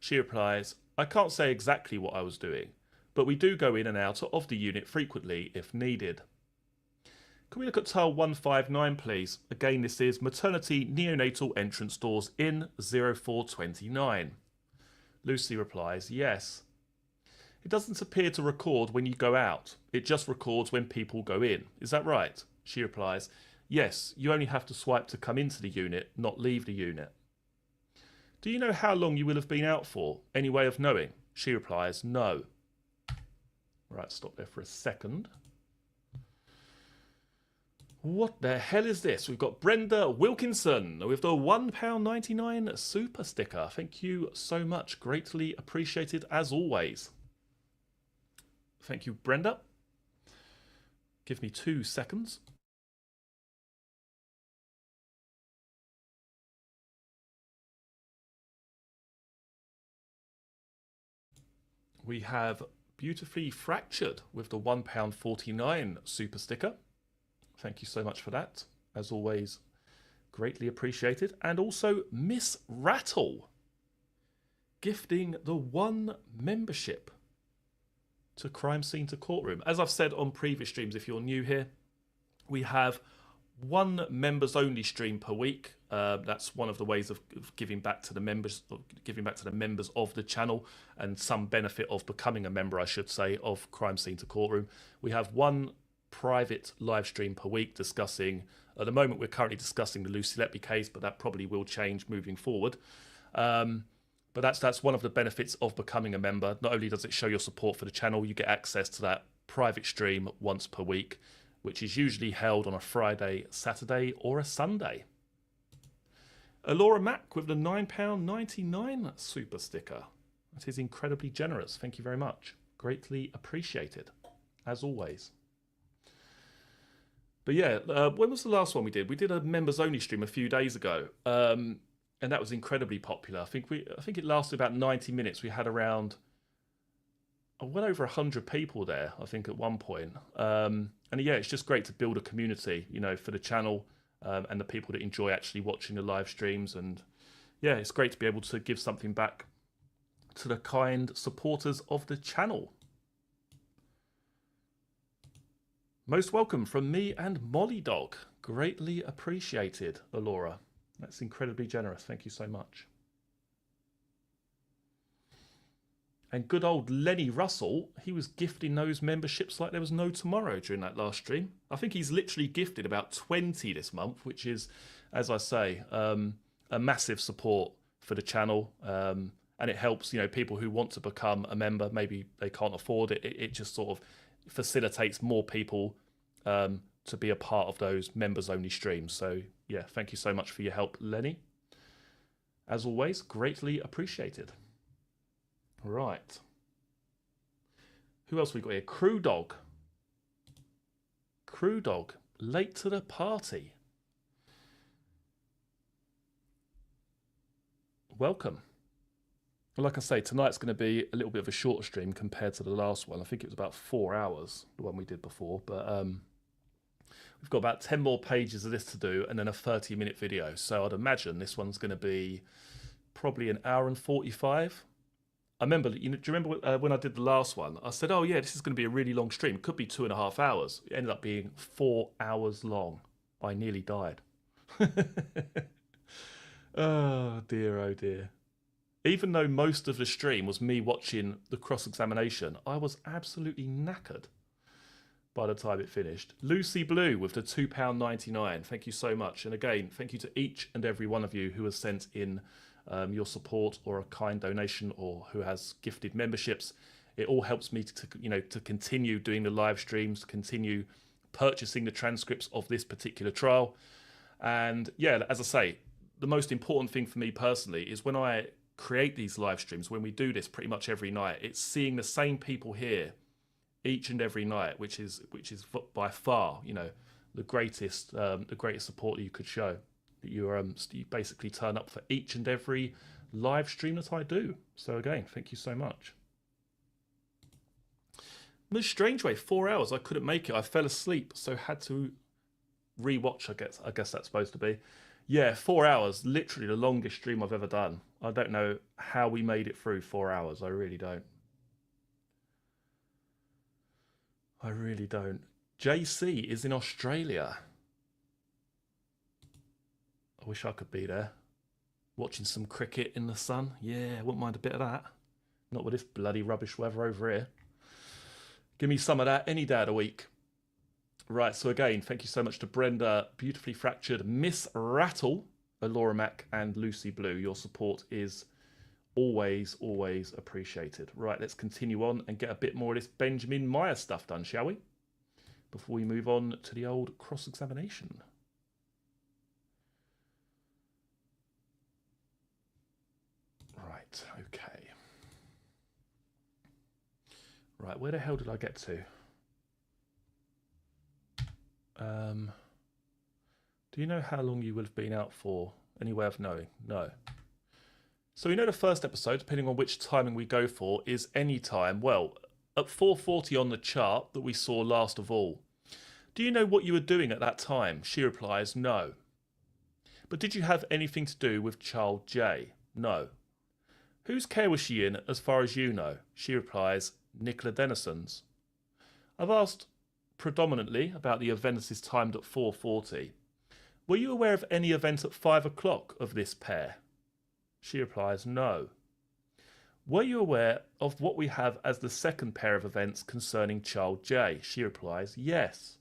She replies, I can't say exactly what I was doing, but we do go in and out of the unit frequently if needed. Can we look at tile 159, please? Again, this is maternity neonatal entrance doors in 0429. Lucy replies, yes. It doesn't appear to record when you go out. It just records when people go in. Is that right? She replies, yes, you only have to swipe to come into the unit, not leave the unit. Do you know how long you will have been out for? Any way of knowing? She replies, no. Right, stop there for a second. What the hell is this? We've got Brenda Wilkinson with the £1.99 super sticker. Thank you so much. Greatly appreciated as always. Thank you, Brenda. Give me 2 seconds. We have Beautifully Fractured with the £1.49 super sticker. Thank you so much for that. As always, greatly appreciated. And also Miss Rattle gifting the 1 membership to Crime Scene to Courtroom. As I've said on previous streams, if you're new here, we have 1 members only stream per week. That's one of the ways of giving back to the members, of the channel, and some benefit of becoming a member, I should say, of Crime Scene to Courtroom. We have 1 private live stream per week discussing, at the moment we're currently discussing the Lucy Letby case, but that probably will change moving forward. But that's one of the benefits of becoming a member. Not only does it show your support for the channel, you get access to that private stream once per week, which is usually held on a Friday, Saturday or a Sunday. Alora Mack with the £9.99 super sticker. That is incredibly generous. Thank you very much. Greatly appreciated, as always. But yeah, when was the last one we did? We did a members only stream a few days ago, and that was incredibly popular. I think it lasted about 90 minutes. We had around well over 100 people there, I think, at one point. And yeah, it's just great to build a community, you know, for the channel, and the people that enjoy actually watching the live streams. And yeah, it's great to be able to give something back to the kind supporters of the channel. Most welcome from me and Molly Dog. Greatly appreciated, Alora. That's incredibly generous. Thank you so much. And good old Lenny Russell, he was gifting those memberships like there was no tomorrow during that last stream. I think he's literally gifted about 20 this month, which is, as I say, a massive support for the channel. And it helps, you know, people who want to become a member, maybe they can't afford it. It just sort of facilitates more people to be a part of those members only streams. So yeah, thank you so much for your help, Lenny. As always, greatly appreciated. Right. Who else we got here? Crew Dog. Crew Dog, late to the party. Welcome. Well, like I say, tonight's going to be a little bit of a shorter stream compared to the last one. I think it was about 4 hours, the one we did before. But we've We've got about 10 more pages of this to do and then a 30-minute video. So I'd imagine this one's going to be probably an hour and 45. I remember, do you remember when I did the last one? I said, oh yeah, this is going to be a really long stream. It could be 2.5 hours. It ended up being 4 hours long. I nearly died. Oh dear, oh dear. Even though most of the stream was me watching the cross-examination, I was absolutely knackered by the time it finished. Lucy Blue with the £2.99. Thank you so much. And again, thank you to each and every one of you who has sent in your support or a kind donation or who has gifted memberships. It all helps me to continue doing the live streams, continue purchasing the transcripts of this particular trial. And yeah, as I say, the most important thing for me personally is when I create these live streams, when we do this pretty much every night, it's seeing the same people here each and every night, which is by far, the greatest support that you could show. That you basically turn up for each and every live stream that I do. So again, thank you so much. In a strange way, 4 hours I couldn't make it. I fell asleep, so had to rewatch. I guess that's supposed to be. Yeah, 4 hours, literally the longest stream I've ever done. I don't know how we made it through 4 hours. I really don't. I really don't. JC is in Australia. I wish I could be there. Watching some cricket in the sun. Yeah, wouldn't mind a bit of that. Not with this bloody rubbish weather over here. Give me some of that any day of the week. Right, so again, thank you so much to Brenda, Beautifully Fractured, Miss Rattle, Laura Mack, and Lucy Blue. Your support is always, always appreciated. Right, let's continue on and get a bit more of this Benjamin Meyer stuff done, shall we? Before we move on to the old cross-examination. Right, okay. Right, where the hell did I get to? Do you know how long you would have been out for? Any way of knowing? No. So we know the first episode, depending on which timing we go for, is any time, well, at 4:40 on the chart that we saw last of all. Do you know what you were doing at that time? She replies, no. But did you have anything to do with child J? No. Whose care was she in, as far as you know? She replies, Nicola Denison's. I've asked predominantly about the events timed at 4:40. Were you aware of any event at 5 o'clock of this pair? She replies, no. Were you aware of what we have as the second pair of events concerning child J? She replies, yes.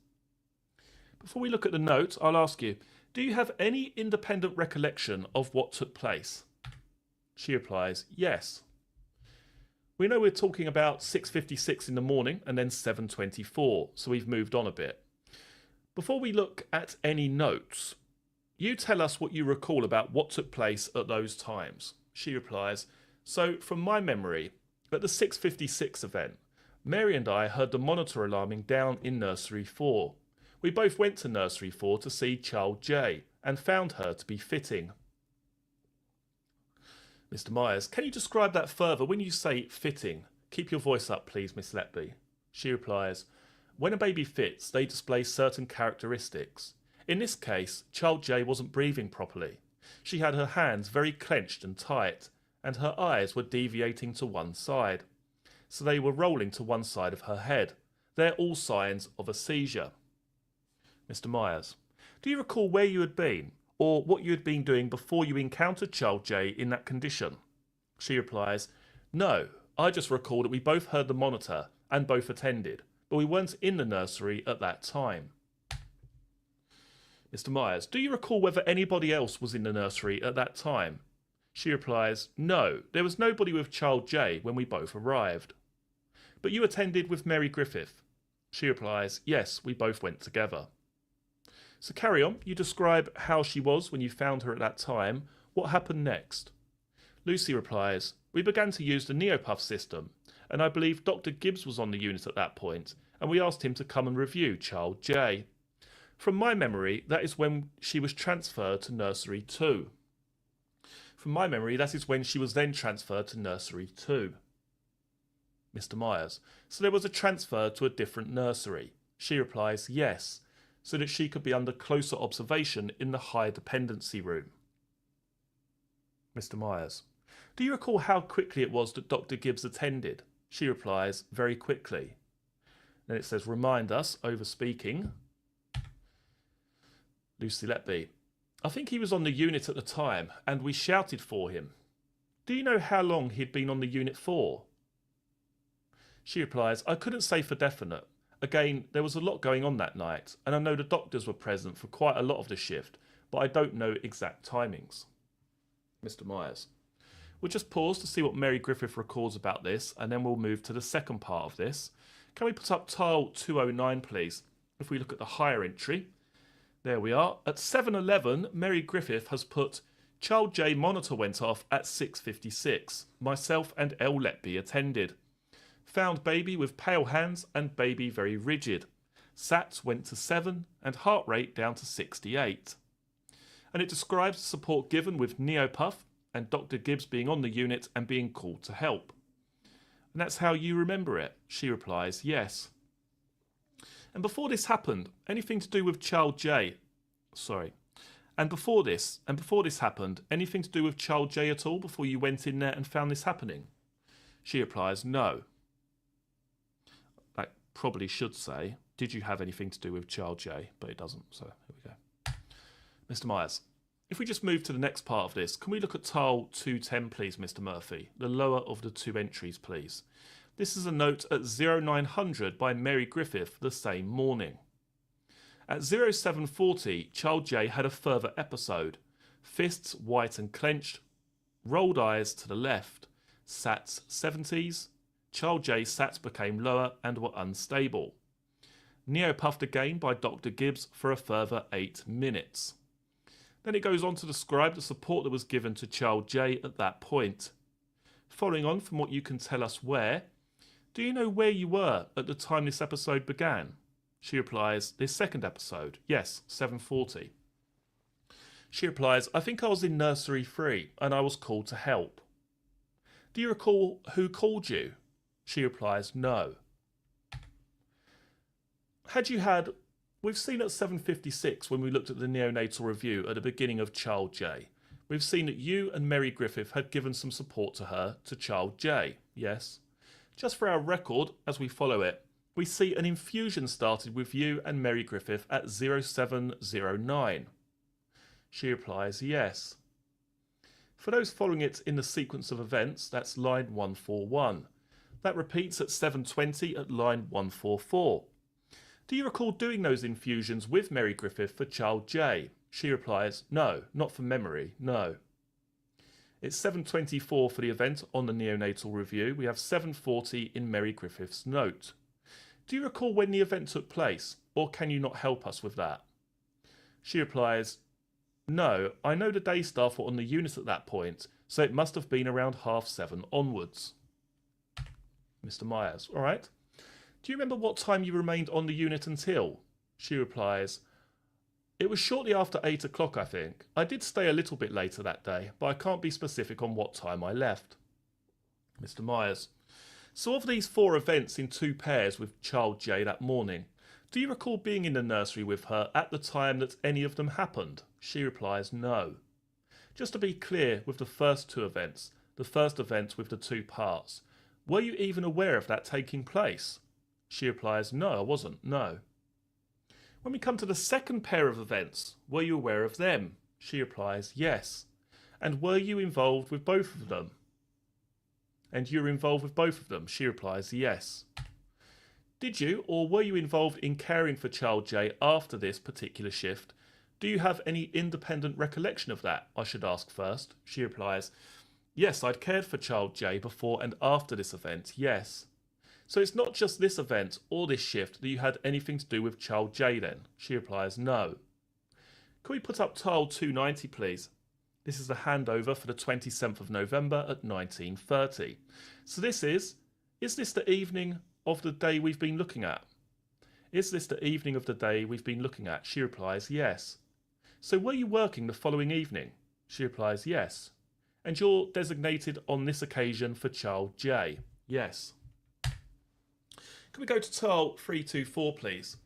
Before we look at the note, I'll ask you, do you have any independent recollection of what took place? She replies, yes. We know we're talking about 6:56 in the morning and then 7:24, so we've moved on a bit. Before we look at any notes, you tell us what you recall about what took place at those times. She replies, so from my memory, at the 6:56 event, Mary and I heard the monitor alarming down in nursery 4. We both went to nursery 4 to see child J and found her to be fitting. Mr. Myers, can you describe that further? When you say fitting, keep your voice up, please, Miss Letby. She replies, when a baby fits, they display certain characteristics. In this case, child J wasn't breathing properly. She had her hands very clenched and tight, and her eyes were deviating to one side. So they were rolling to one side of her head. They're all signs of a seizure. Mr. Myers, do you recall where you had been, or what you had been doing before you encountered child J in that condition? She replies, no, I just recall that we both heard the monitor and both attended, but we weren't in the nursery at that time. Mr. Myers, do you recall whether anybody else was in the nursery at that time? She replies, no, there was nobody with child J when we both arrived. But you attended with Mary Griffith? She replies, yes, we both went together. So carry on, you describe how she was when you found her at that time. What happened next? Lucy replies, we began to use the Neopuff system, and I believe Dr. Gibbs was on the unit at that point, and we asked him to come and review child J. From my memory, that is when she was transferred to nursery 2. From my memory, that is when she was then transferred to nursery 2. Mr. Myers, so there was a transfer to a different nursery? She replies, yes. so that she could be under closer observation in the high dependency room. Mr. Myers: do you recall how quickly it was that Dr. Gibbs attended? She replies, very quickly. Then it says, remind us, over speaking. Lucy Letby: I think he was on the unit at the time, and we shouted for him. Do you know how long he'd been on the unit for? She replies, I couldn't say for definite. Again, there was a lot going on that night, and I know the doctors were present for quite a lot of the shift, but I don't know exact timings. Mr. Myers: we'll just pause to see what Mary Griffith records about this, and then we'll move to the second part of this. Can we put up tile 209, please? If we look at the higher entry, there we are. At 7:11, Mary Griffith has put, Child J monitor went off at 6:56. Myself and L. Letby attended. Found baby with pale hands and baby very rigid. SATs went to 7 and heart rate down to 68. And it describes the support given with Neopuff and Dr. Gibbs being on the unit and being called to help. And that's how you remember it. She replies, yes. And before this happened, anything to do with Child J? Sorry. And before this happened, anything to do with Child J at all before you went in there and found this happening? She replies, no. That probably should say, did you have anything to do with Child J? But it doesn't, so here we go. Mr. Myers: if we just move to the next part of this, can we look at tile 210, please, Mr. Murphy? The lower of the two entries, please. This is a note at 0900 by Mary Griffith the same morning. At 0740, Child J had a further episode. Fists white and clenched, rolled eyes to the left, SATs 70s. Child J's SATs became lower and were unstable. Neopuffed again by Dr. Gibbs for a further 8 minutes. Then it goes on to describe the support that was given to Child J at that point. Following on from what you can tell us where, do you know where you were at the time this episode began? She replies, this second episode, yes, 7:40. She replies, I think I was in nursery 3 and I was called to help. Do you recall who called you? She replies, no. We've seen at 7:56 when we looked at the neonatal review at the beginning of Child J, we've seen that you and Mary Griffith had given some support to her, to Child J, yes? Just for our record, as we follow it, we see an infusion started with you and Mary Griffith at 0709. She replies, yes. For those following it in the sequence of events, that's line 141. That repeats at 7:20 at line 144. Do you recall doing those infusions with Mary Griffith for Child J? She replies, no, not from memory, no. It's 7:24 for the event on the neonatal review. We have 7:40 in Mary Griffith's note. Do you recall when the event took place, or can you not help us with that? She replies, no, I know the day staff were on the unit at that point, so it must have been around 7:30 onwards. Mr. Myers, all right. Do you remember what time you remained on the unit until? She replies, it was shortly after 8 o'clock, I think. I did stay a little bit later that day, but I can't be specific on what time I left. Mr. Myers, so of these 4 events in 2 pairs with Child J that morning, do you recall being in the nursery with her at the time that any of them happened? She replies, no. Just to be clear with the first 2 events, the first event with the 2 parts, were you even aware of that taking place? She replies, no, I wasn't, no. When we come to the second pair of events, were you aware of them? She replies, yes. And were you involved with both of them? And you were involved with both of them? She replies, yes. Did you or were you involved in caring for Child J after this particular shift? Do you have any independent recollection of that? I should ask first. She replies, yes, I'd cared for Child J before and after this event, yes. So it's not just this event or this shift that you had anything to do with Child J then? She replies, no. Can we put up tile 290, please? This is the handover for the 27th of November at 19:30. So is this the evening of the day we've been looking at? Is this the evening of the day we've been looking at? She replies, yes. So were you working the following evening? She replies, yes. And you're designated on this occasion for Child J? Yes. Can we go to tile 324, please?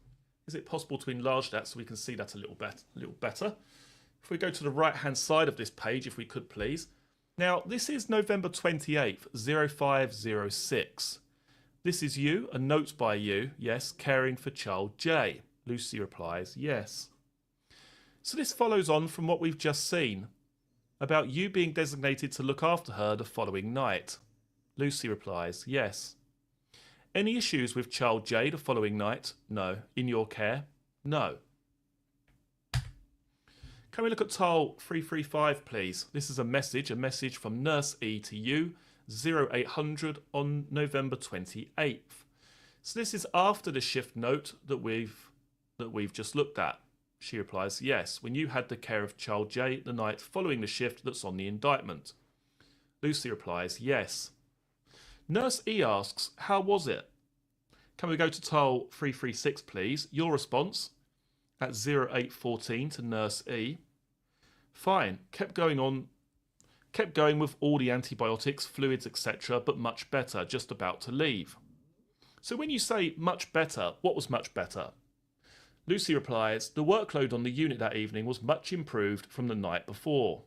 Is it possible to enlarge that so we can see that a little better? If we go to the right-hand side of this page, if we could please. Now, this is November 28th, 0506. This is you, a note by you, yes, caring for child J. Lucy replies, yes. So this follows on from what we've just seen, about you being designated to look after her the following night. Lucy replies, yes. Any issues with child J the following night? No. In your care? No. Can we look at tile 335, please? This is a message from Nurse E to you, 0800 on November 28th. So this is after the shift note that we've just looked at. She replies, yes, when you had the care of child J the night following the shift that's on the indictment. Lucy replies, yes. Nurse E asks, how was it? Can we go to tile 336, please? Your response at 0814 to Nurse E. Fine, kept going with all the antibiotics, fluids, etc., but much better, just about to leave. So when you say much better, what was much better? Lucy replies, the workload on the unit that evening was much improved from the night before.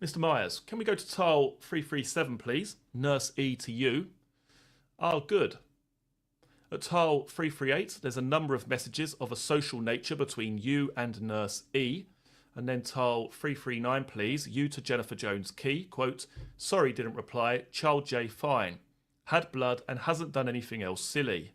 Mr. Myers, can we go to tile 337, please? Nurse E to you. Oh, good. At tile 338, there's a number of messages of a social nature between you and Nurse E. And then tile 339, please. You to Jennifer Jones Key. Quote, sorry, didn't reply. Child J fine. Had blood and hasn't done anything else silly.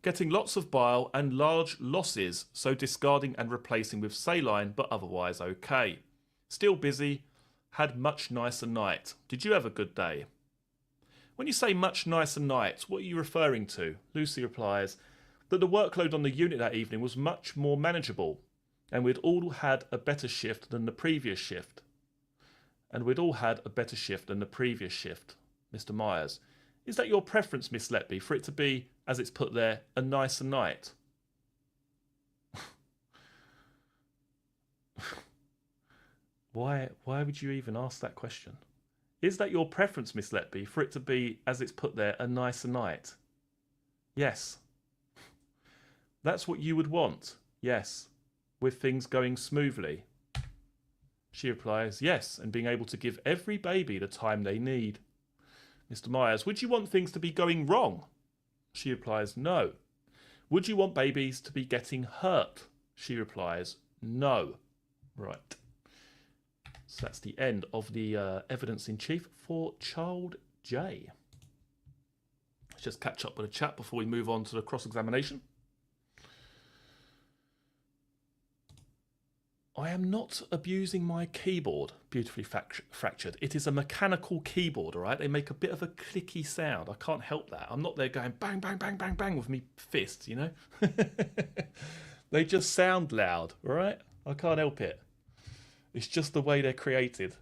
Getting lots of bile and large losses, so discarding and replacing with saline, but otherwise okay. Still busy. Had much nicer night. Did you have a good day? When you say much nicer night, what are you referring to? Lucy replies that the workload on the unit that evening was much more manageable, and we'd all had a better shift than the previous shift. Mr. Myers, is that your preference, Miss Letby, for it to be, as it's put there, a nicer night? Why would you even ask that question? Is that your preference, Miss Letby, for it to be, as it's put there, a nicer night? Yes. That's what you would want? Yes. With things going smoothly? She replies, yes, and being able to give every baby the time they need. Mr. Myers, would you want things to be going wrong? She replies, no. Would you want babies to be getting hurt? She replies, no. Right. So that's the end of the evidence in chief for child J. Let's just catch up with the chat before we move on to the cross-examination. I am not abusing my keyboard, beautifully fractured. It is a mechanical keyboard, all right? They make a bit of a clicky sound. I can't help that. I'm not there going bang, bang, bang, bang, bang with me fist, you know? They just sound loud, all right? I can't help it. It's just the way they're created.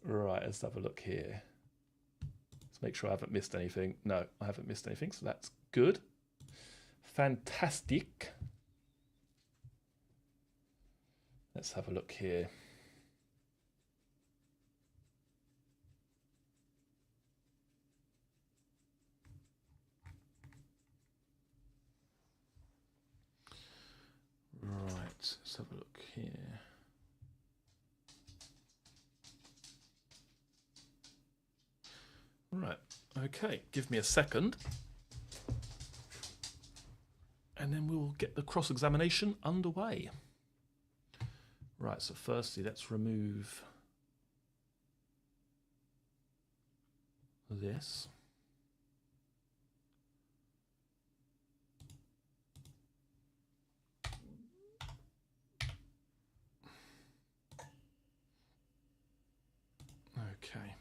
Right, let's have a look here. Let's make sure I haven't missed anything. No, I haven't missed anything, so that's good. Fantastic. Let's have a look here. Right, let's have a look here. Right, okay, give me a second. And then we'll get the cross-examination underway. Right, so firstly, let's remove this. Okay.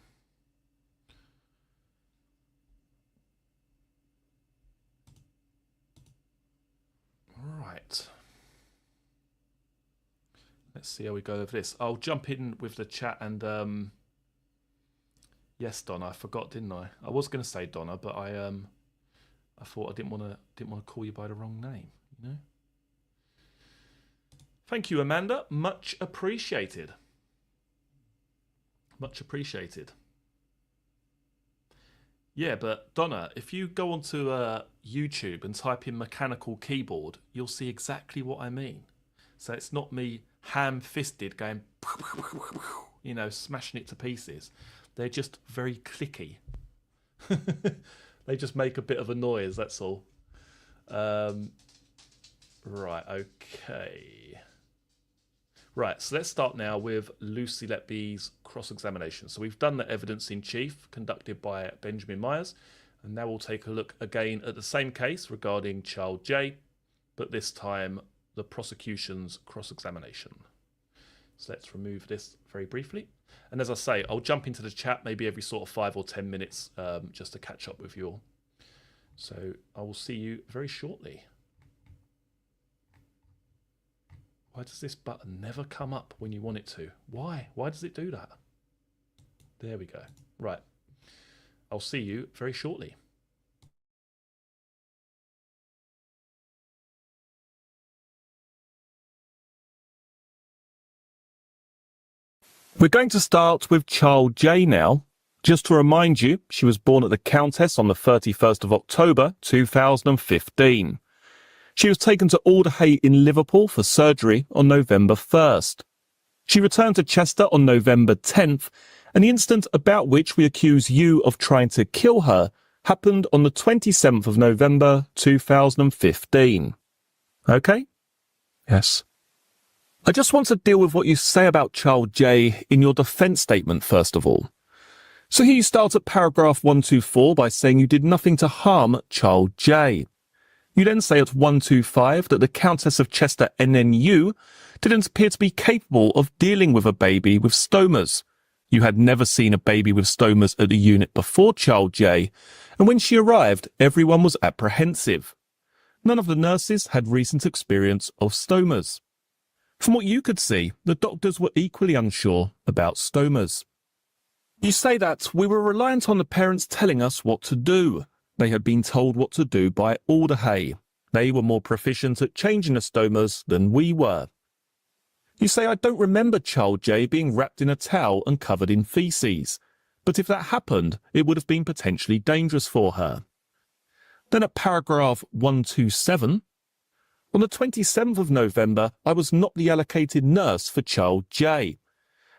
Right. Let's see how we go with this. I'll jump in with the chat and yes, Donna, I forgot, didn't I? I was going to say Donna, but I thought I didn't want to call you by the wrong name, you know? Thank you, Amanda. Much appreciated. Much appreciated. Yeah, but Donna, if you go onto YouTube and type in mechanical keyboard, you'll see exactly what I mean. So it's not me ham-fisted going, you know, smashing it to pieces. They're just very clicky. They just make a bit of a noise, that's all. Right, okay. Right, so let's start now with Lucy Letby's cross-examination. So we've done the evidence in chief conducted by Benjamin Myers, and now we'll take a look again at the same case regarding child J, but this time the prosecution's cross-examination. So let's remove this very briefly. And as I say, I'll jump into the chat maybe every sort of 5 or 10 minutes just to catch up with you all. So I will see you very shortly. Why does this button never come up when you want it to? Why? Why does it do that? There we go. Right. I'll see you very shortly. We're going to start with child J now. Just to remind you, she was born at the Countess on the 31st of October 2015. She was taken to Alderhay in Liverpool for surgery on November 1st. She returned to Chester on November 10th, and the incident about which we accuse you of trying to kill her happened on the 27th of November 2015. Okay? Yes. I just want to deal with what you say about child J in your defence statement first of all. So here you start at paragraph 124 by saying you did nothing to harm child J. You then say at 125 that the Countess of Chester NNU didn't appear to be capable of dealing with a baby with stomas. You had never seen a baby with stomas at the unit before child J, and when she arrived, everyone was apprehensive. None of the nurses had recent experience of stomas. From what you could see, the doctors were equally unsure about stomas. You say that we were reliant on the parents telling us what to do. They had been told what to do by Alderhay. They were more proficient at changing the stomas than we were. You say I don't remember child J being wrapped in a towel and covered in feces, but if that happened, it would have been potentially dangerous for her. Then at paragraph 127, on the 27th of November, I was not the allocated nurse for child J.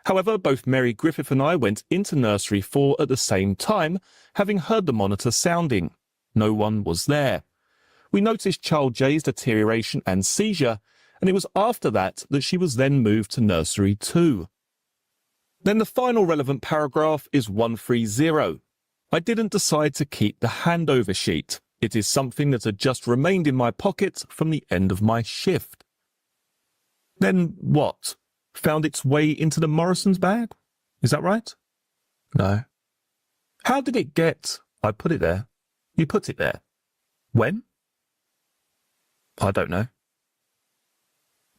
However, both Mary Griffith and I went into nursery 4 at the same time, having heard the monitor sounding. No one was there. We noticed child J's deterioration and seizure, and it was after that that she was then moved to nursery 2. Then the final relevant paragraph is 130. I didn't decide to keep the handover sheet. It is something that had just remained in my pocket from the end of my shift. Then what? Found its way into the Morrison's bag? Is that right? No. How did it get? I put it there. You put it there. When? I don't know.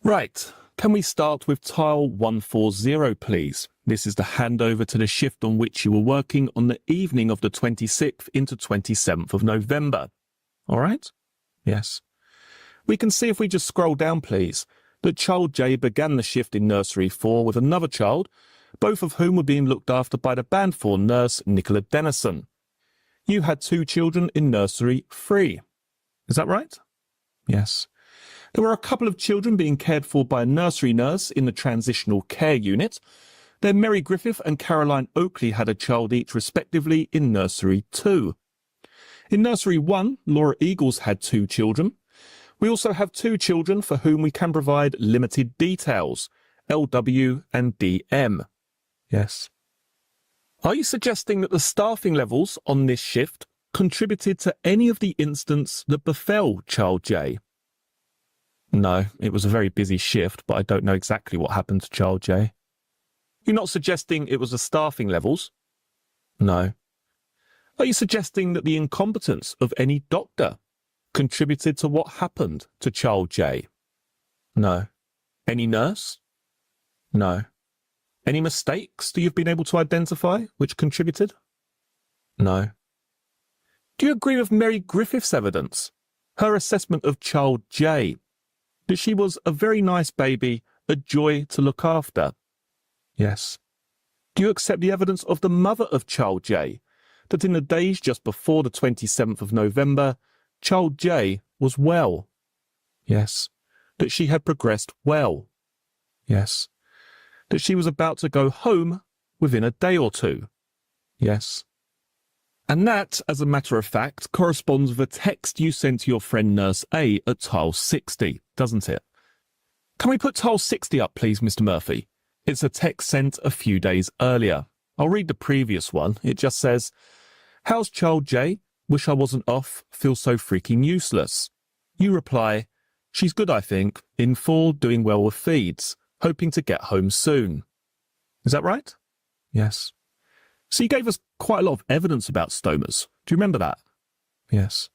Right. Can we start with tile 140, please? This is the handover to the shift on which you were working on the evening of the 26th into 27th of November. All right? Yes. We can see if we just scroll down, please, that child J began the shift in nursery 4 with another child, both of whom were being looked after by the band 4 nurse Nicola Dennison. You had 2 children in nursery 3. Is that right? Yes. There were a couple of children being cared for by a nursery nurse in the transitional care unit. Then Mary Griffith and Caroline Oakley had a child each respectively in nursery 2. In nursery 1, Laura Eagles had 2 children. We also have 2 children for whom we can provide limited details, LW and DM. Yes. Are you suggesting that the staffing levels on this shift contributed to any of the incidents that befell child J? No, it was a very busy shift, but I don't know exactly what happened to child J. You're not suggesting it was the staffing levels? No. Are you suggesting that the incompetence of any doctor contributed to what happened to child J? No. Any nurse? No. Any mistakes that you've been able to identify which contributed? No. Do you agree with Mary Griffith's evidence? Her assessment of child J? That she was a very nice baby, a joy to look after? Yes. Do you accept the evidence of the mother of child J? that in the days just before the 27th of November, child J was well. Yes. That she had progressed well. Yes. That she was about to go home within a day or two. Yes. And that, as a matter of fact, corresponds with a text you sent to your friend Nurse A at tile 60, doesn't it? Can we put tile 60 up, please, Mr. Murphy? It's a text sent a few days earlier. I'll read the previous one. It just says, "How's child J? Wish I wasn't off. Feel so freaking useless." You reply, "She's good, I think. In full, doing well with feeds. Hoping to get home soon." Is that right? Yes. So you gave us quite a lot of evidence about stomas. Do you remember that? Yes.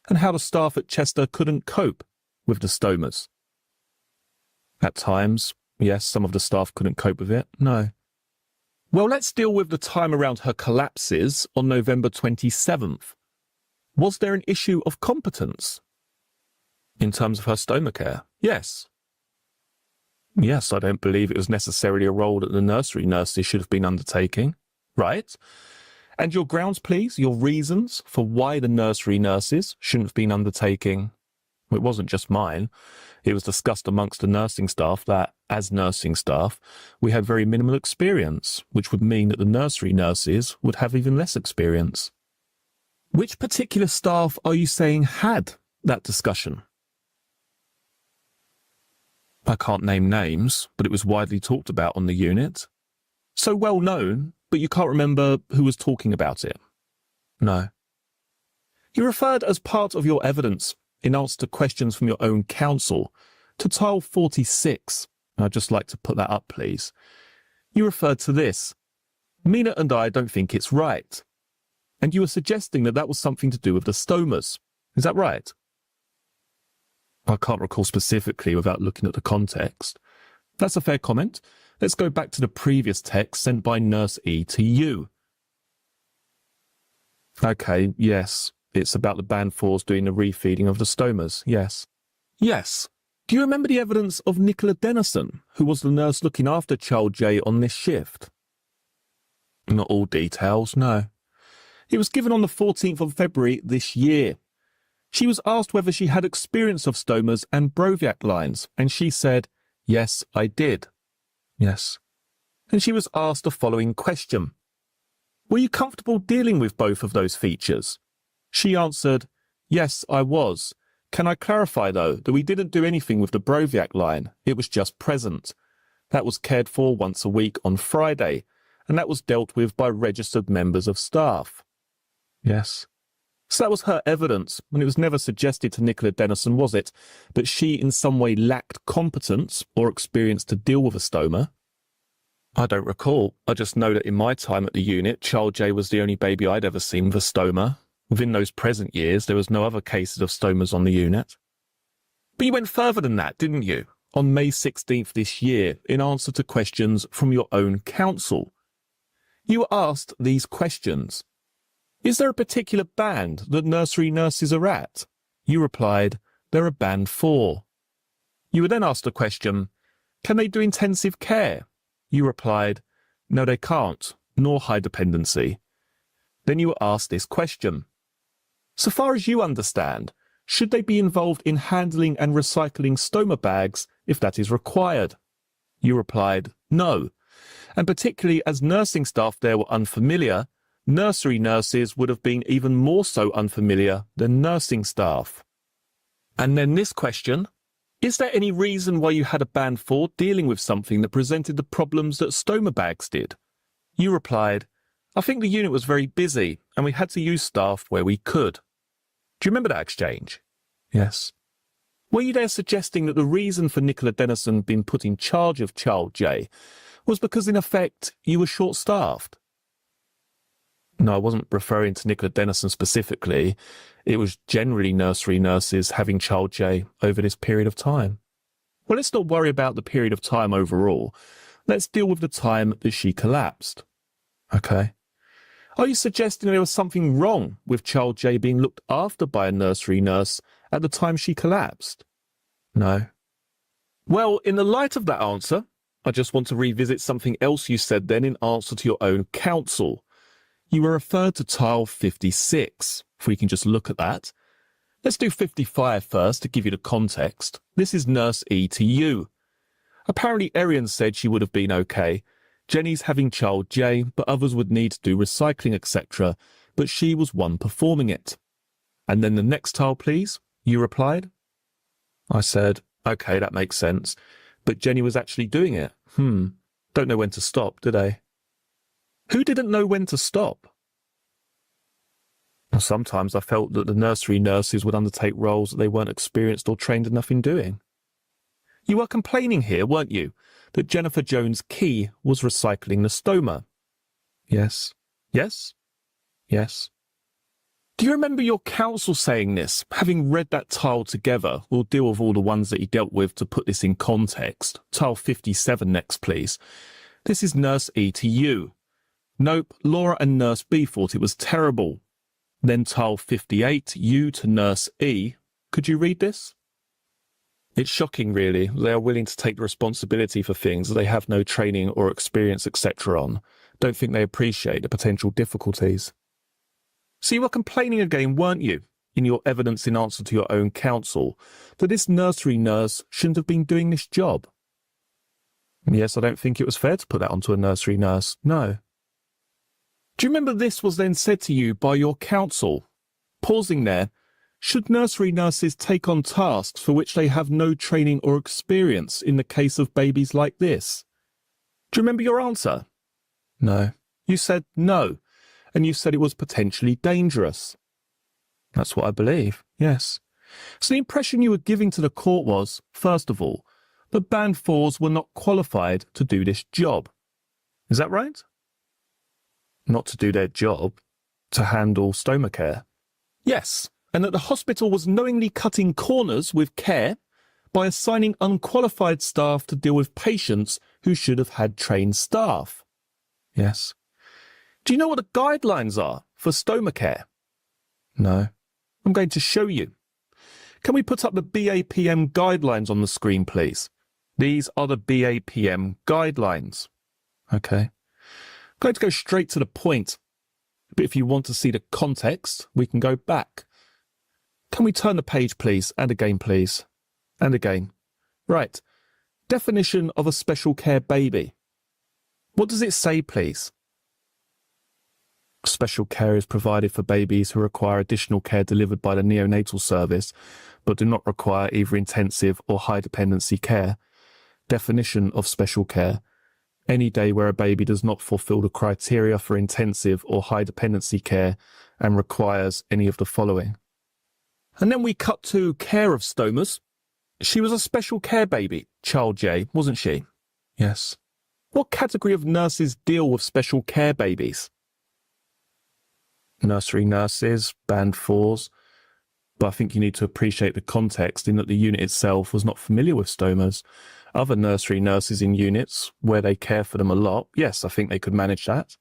And how the staff at Chester couldn't cope with the stomas. At times, yes, some of the staff couldn't cope with it. No. Well, let's deal with the time around her collapses on November 27th. Was there an issue of competence in terms of her stoma care? Yes. Yes, I don't believe it was necessarily a role that the nursery nurses should have been undertaking. Right? And your grounds, please, your reasons for why the nursery nurses shouldn't have been undertaking. Well, it wasn't just mine. It was discussed amongst the nursing staff that, as nursing staff, we had very minimal experience, which would mean that the nursery nurses would have even less experience. Which particular staff are you saying had that discussion? I can't name names, but it was widely talked about on the unit. So well known, but you can't remember who was talking about it? No. You referred as part of your evidence, in answer to questions from your own counsel, to tile 46. I'd just like to put that up, please. You referred to this. "Mina and I don't think it's right." And you were suggesting that that was something to do with the stomas. Is that right? I can't recall specifically without looking at the context. That's a fair comment. Let's go back to the previous text sent by Nurse E to you. Okay, yes. It's about the band 4s doing the refeeding of the stomas, yes. Yes. Do you remember the evidence of Nicola Dennison, who was the nurse looking after child J on this shift? Not all details, no. It was given on the 14th of February this year. She was asked whether she had experience of stomas and Broviac lines, and she said, "Yes, I did." Yes. And she was asked the following question. "Were you comfortable dealing with both of those features?" She answered, "Yes, I was. Can I clarify, though, that we didn't do anything with the Broviac line. It was just present. That was cared for once a week on Friday, and that was dealt with by registered members of staff." Yes. So that was her evidence, and it was never suggested to Nicola Dennison, was it, that she in some way lacked competence or experience to deal with a stoma? I don't recall. I just know that in my time at the unit, child J was the only baby I'd ever seen with a stoma. Within those present years, there was no other cases of stomas on the unit. But you went further than that, didn't you? On May 16th this year, in answer to questions from your own counsel. You were asked these questions. Is there a particular band that nursery nurses are at? You replied, they're a band 4. You were then asked a question, can they do intensive care? You replied, no they can't, nor high dependency. Then you were asked this question. So far as you understand, should they be involved in handling and recycling stoma bags if that is required? You replied, no. And particularly as nursing staff there were unfamiliar, nursery nurses would have been even more so unfamiliar than nursing staff. And then this question, is there any reason why you had a band 4 dealing with something that presented the problems that stoma bags did? You replied, I think the unit was very busy and we had to use staff where we could. Do you remember that exchange? Yes. Were you there suggesting that the reason for Nicola Dennison being put in charge of child J was because in effect you were short-staffed? No, I wasn't referring to Nicola Dennison specifically. It was generally nursery nurses having child J over this period of time. Well, let's not worry about the period of time overall. Let's deal with the time that she collapsed. Okay. Are you suggesting there was something wrong with child J being looked after by a nursery nurse at the time she collapsed? No. Well, in the light of that answer, I just want to revisit something else you said then in answer to your own counsel. You were referred to tile 56, if we can just look at that. Let's do 55 first to give you the context. This is Nurse E to you. Apparently Arian said she would have been okay. Jenny's having child J, but others would need to do recycling, etc., but she was one performing it. And then the next tile, please, you replied. I said, okay, that makes sense. But Jenny was actually doing it. Don't know when to stop, do they? Who didn't know when to stop? Sometimes I felt that the nursery nurses would undertake roles that they weren't experienced or trained enough in doing. You were complaining here, weren't you, that Jennifer Jones-Key was recycling the stoma? Yes. Yes? Yes. Do you remember your counsel saying this? Having read that tile together, we'll deal with all the ones that he dealt with to put this in context. Tile 57 next, please. This is Nurse E to you. Nope, Laura and Nurse B thought it was terrible. Then tile 58, you to Nurse E. Could you read this? It's shocking, really. They are willing to take the responsibility for things that they have no training or experience, etc. on. Don't think they appreciate the potential difficulties. So you were complaining again, weren't you, in your evidence in answer to your own counsel, that this nursery nurse shouldn't have been doing this job? Yes, I don't think it was fair to put that onto a nursery nurse, no. Do you remember this was then said to you by your counsel? Pausing there, should nursery nurses take on tasks for which they have no training or experience in the case of babies like this? Do you remember your answer? No. You said no, and you said it was potentially dangerous. That's what I believe, yes. So the impression you were giving to the court was, first of all, that Band 4s were not qualified to do this job. Is that right? Not to do their job, to handle stoma care. Yes, and that the hospital was knowingly cutting corners with care by assigning unqualified staff to deal with patients who should have had trained staff. Yes. Do you know what the guidelines are for stoma care? No. I'm going to show you. Can we put up the BAPM guidelines on the screen, please? These are the BAPM guidelines. Okay. I'm going to go straight to the point. But if you want to see the context, we can go back. Can we turn the page, please? And again, please. And again. Right. Definition of a special care baby. What does it say, please? Special care is provided for babies who require additional care delivered by the neonatal service, but do not require either intensive or high dependency care. Definition of special care. Any day where a baby does not fulfill the criteria for intensive or high dependency care and requires any of the following. And then we cut to care of stomas. She was a special care baby, child J, wasn't she? Yes. What category of nurses deal with special care babies? Nursery nurses, Band 4s. But I think you need to appreciate the context in that the unit itself was not familiar with stomas. Other nursery nurses in units, where they care for them a lot, yes, I think they could manage that.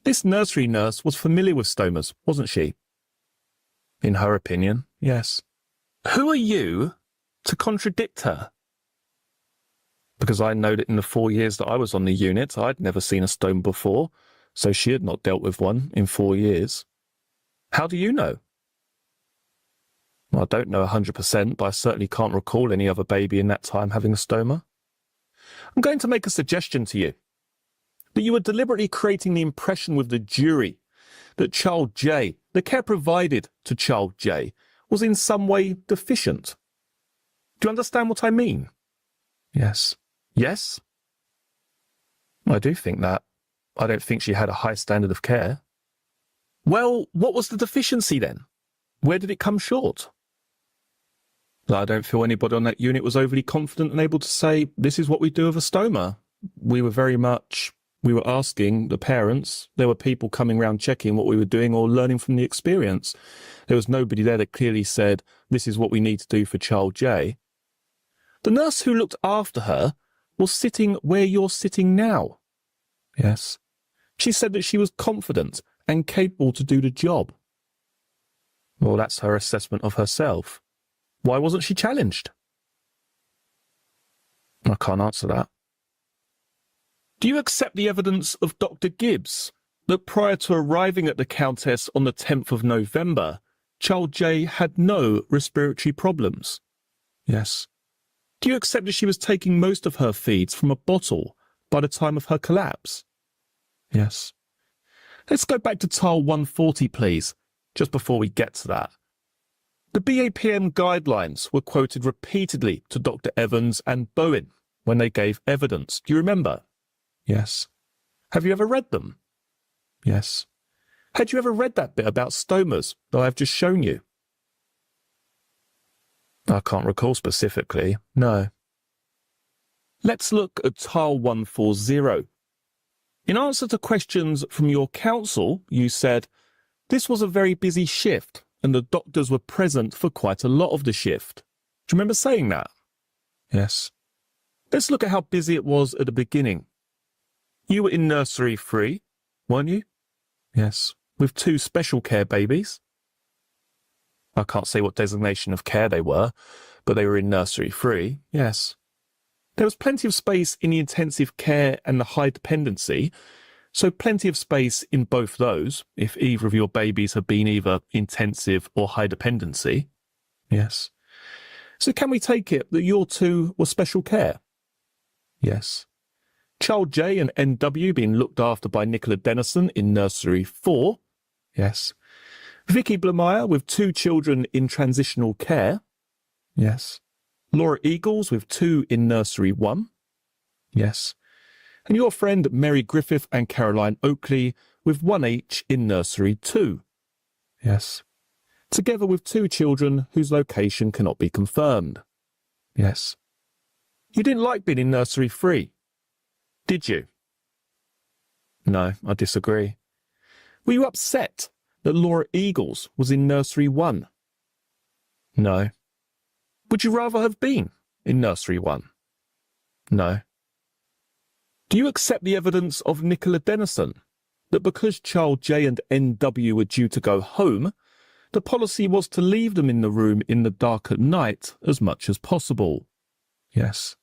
This nursery nurse was familiar with stomas, wasn't she? In her opinion, yes. Who are you to contradict her? Because I know that in the 4 years that I was on the unit, I'd never seen a stoma before, so she had not dealt with one in 4 years. How do you know? Well, I don't know 100%, but I certainly can't recall any other baby in that time having a stoma. I'm going to make a suggestion to you. That you were deliberately creating the impression with the jury that child J, the care provided to child J, was in some way deficient. Do you understand what I mean? Yes. Yes? I do think that. I don't think she had a high standard of care. Well, what was the deficiency then? Where did it come short? I don't feel anybody on that unit was overly confident and able to say, this is what we do with a stoma. We were asking the parents, there were people coming around checking what we were doing or learning from the experience. There was nobody there that clearly said, this is what we need to do for child J. The nurse who looked after her was sitting where you're sitting now. Yes. She said that she was confident and capable to do the job. Well, that's her assessment of herself. Why wasn't she challenged? I can't answer that. Do you accept the evidence of Dr. Gibbs, that prior to arriving at the Countess on the 10th of November, child J had no respiratory problems? Yes. Do you accept that she was taking most of her feeds from a bottle by the time of her collapse? Yes. Let's go back to tile 140, please, just before we get to that. The BAPM guidelines were quoted repeatedly to Dr. Evans and Bowen when they gave evidence. Do you remember? Yes. Have you ever read them? Yes. Had you ever read that bit about stomas that I've just shown you? I can't recall specifically, no. Let's look at tile 140. In answer to questions from your counsel, you said, this was a very busy shift and the doctors were present for quite a lot of the shift. Do you remember saying that? Yes. Let's look at how busy it was at the beginning. You were in nursery 3, weren't you? Yes. With 2 special care babies. I can't say what designation of care they were, but they were in nursery 3, yes. There was plenty of space in the intensive care and the high dependency, so plenty of space in both those, if either of your babies have been either intensive or high dependency. Yes. So can we take it that your 2 were special care? Yes. Child J and NW being looked after by Nicola Dennison in nursery 4. Yes. Vicky Blameyer with 2 children in transitional care. Yes. Laura Eagles with 2 in nursery 1. Yes. And your friend Mary Griffith and Caroline Oakley with 1 each in nursery 2. Yes. Together with 2 children whose location cannot be confirmed. Yes. You didn't like being in nursery 3, did you? No, I disagree. Were you upset that Laura Eagles was in nursery 1? No. Would you rather have been in nursery 1? No. Do you accept the evidence of Nicola Dennison that because child J and NW were due to go home, the policy was to leave them in the room in the dark at night as much as possible? Yes.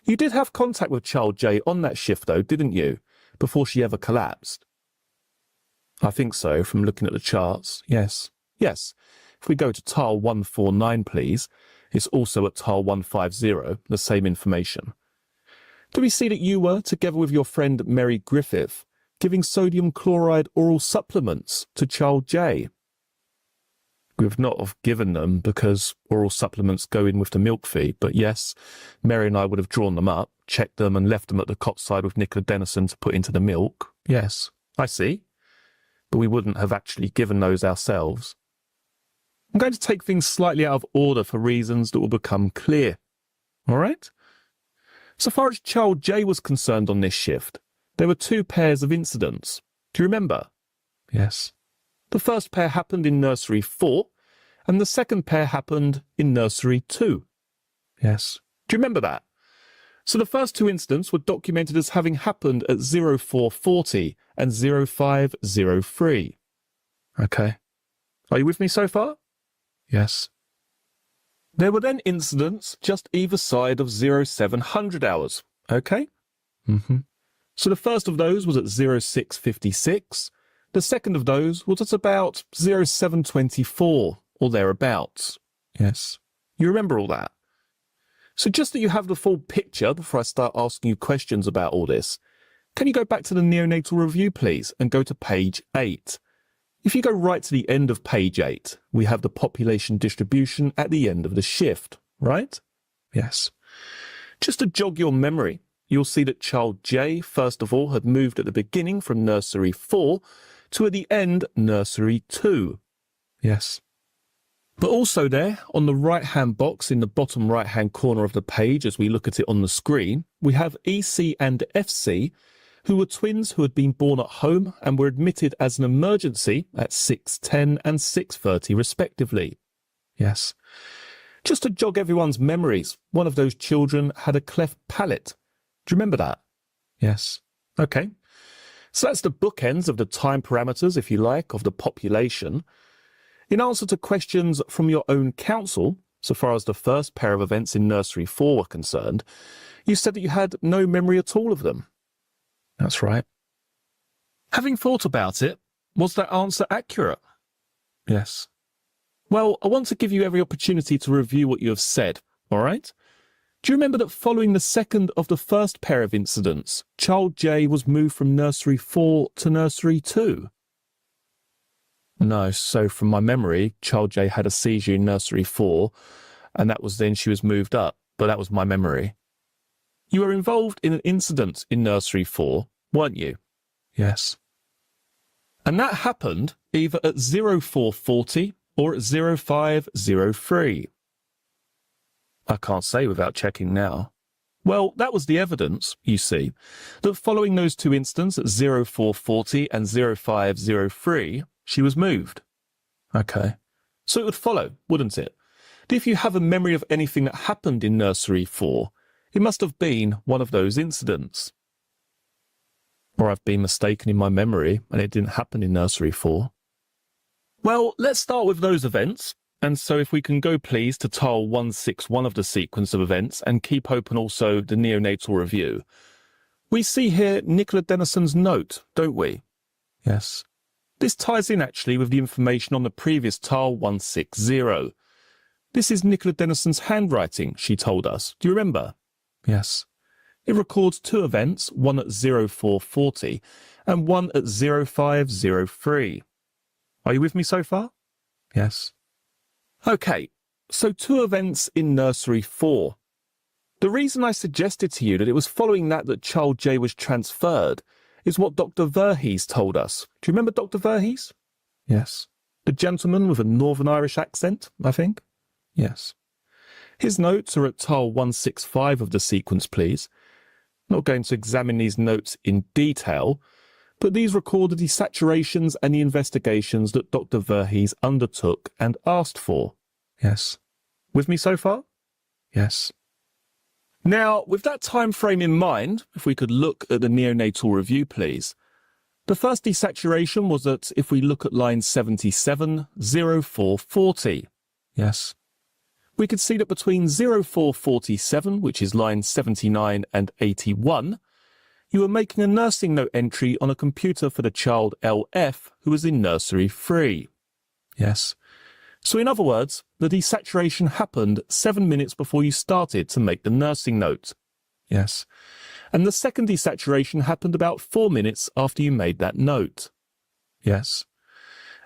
You did have contact with child J on that shift though, didn't you, before she ever collapsed? I think so, from looking at the charts, yes. Yes. If we go to tile 149, please, it's also at tile 150, the same information. Do we see that you were, together with your friend Mary Griffith, giving sodium chloride oral supplements to child J? We have not have given them because oral supplements go in with the milk feed, but yes, Mary and I would have drawn them up, checked them and left them at the cot side with Nicola Dennison to put into the milk. Yes, I see. But we wouldn't have actually given those ourselves. I'm going to take things slightly out of order for reasons that will become clear. All right? So far as child J was concerned on this shift, there were 2 pairs of incidents. Do you remember? Yes. The first pair happened in nursery 4, and the second pair happened in nursery 2. Yes. Do you remember that? So the first 2 incidents were documented as having happened at 0440 and 0503. Okay. Are you with me so far? Yes. There were then incidents just either side of 0700 hours. Okay? So the first of those was at 0656. The second of those was at about 0724 or thereabouts. Yes. You remember all that? So just that you have the full picture before I start asking you questions about all this, can you go back to the neonatal review, please, and go to page 8? If you go right to the end of page 8, we have the population distribution at the end of the shift, right? Yes. Just to jog your memory, you'll see that child J, first of all, had moved at the beginning from nursery 4 to at the end nursery 2. Yes. But also there, on the right-hand box in the bottom right-hand corner of the page as we look at it on the screen, we have EC and FC, who were twins who had been born at home and were admitted as an emergency at 6:10 and 6:30 respectively. Yes. Just to jog everyone's memories, one of those children had a cleft palate. Do you remember that? Yes. Okay. So that's the bookends of the time parameters, if you like, of the population. In answer to questions from your own counsel, so far as the first pair of events in nursery 4 were concerned, you said that you had no memory at all of them. That's right. Having thought about it, was that answer accurate? Yes. Well, I want to give you every opportunity to review what you have said, all right? Do you remember that following the second of the first pair of incidents, child J was moved from nursery 4 to nursery 2? No, so from my memory, child J had a seizure in nursery 4, and that was then she was moved up, but that was my memory. You were involved in an incident in nursery 4, weren't you? Yes. And that happened either at 0440 or at 0503. I can't say without checking now. Well, that was the evidence, you see, that following those two incidents at 0440 and 0503, she was moved. Okay. So it would follow, wouldn't it, that if you have a memory of anything that happened in nursery 4, it must have been one of those incidents. Or I've been mistaken in my memory and it didn't happen in nursery 4. Well, let's start with those events. And so if we can go please to tile 161 of the sequence of events and keep open also the neonatal review. We see here Nicola Denison's note, don't we? Yes. This ties in actually with the information on the previous tile 160. This is Nicola Denison's handwriting, she told us. Do you remember? Yes. It records two events, one at 0440 and one at 0503. Are you with me so far? Yes. Okay, so two events in nursery 4. The reason I suggested to you that it was following that child J was transferred is what Dr. Verhees told us. Do you remember Dr. Verhees? Yes. The gentleman with a Northern Irish accent, I think? Yes. His notes are at tile 165 of the sequence, please. Not going to examine these notes in detail, but these record the desaturations and the investigations that Dr. Verhees undertook and asked for. Yes. With me so far? Yes. Now, with that time frame in mind, if we could look at the neonatal review, please. The first desaturation was at, if we look at line 77, 0440. Yes. We could see that between 0447, which is line 79 and 81, you were making a nursing note entry on a computer for the child LF who was in nursery 3. Yes. So in other words, the desaturation happened 7 minutes before you started to make the nursing note. Yes. And the second desaturation happened about 4 minutes after you made that note. Yes.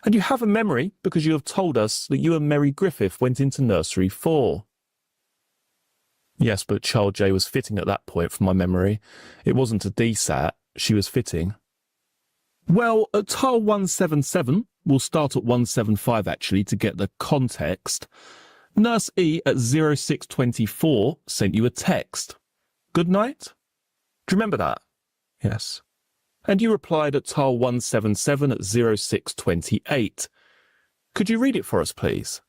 And you have a memory because you have told us that you and Mary Griffith went into nursery 4. Yes, but child J was fitting at that point from my memory. It wasn't a desat, she was fitting. Well, at tile 177, we'll start at 175 actually to get the context. Nurse E at 0624 sent you a text. Good night? Do you remember that? Yes. And you replied at tile 177 at 0628. Could you read it for us, please?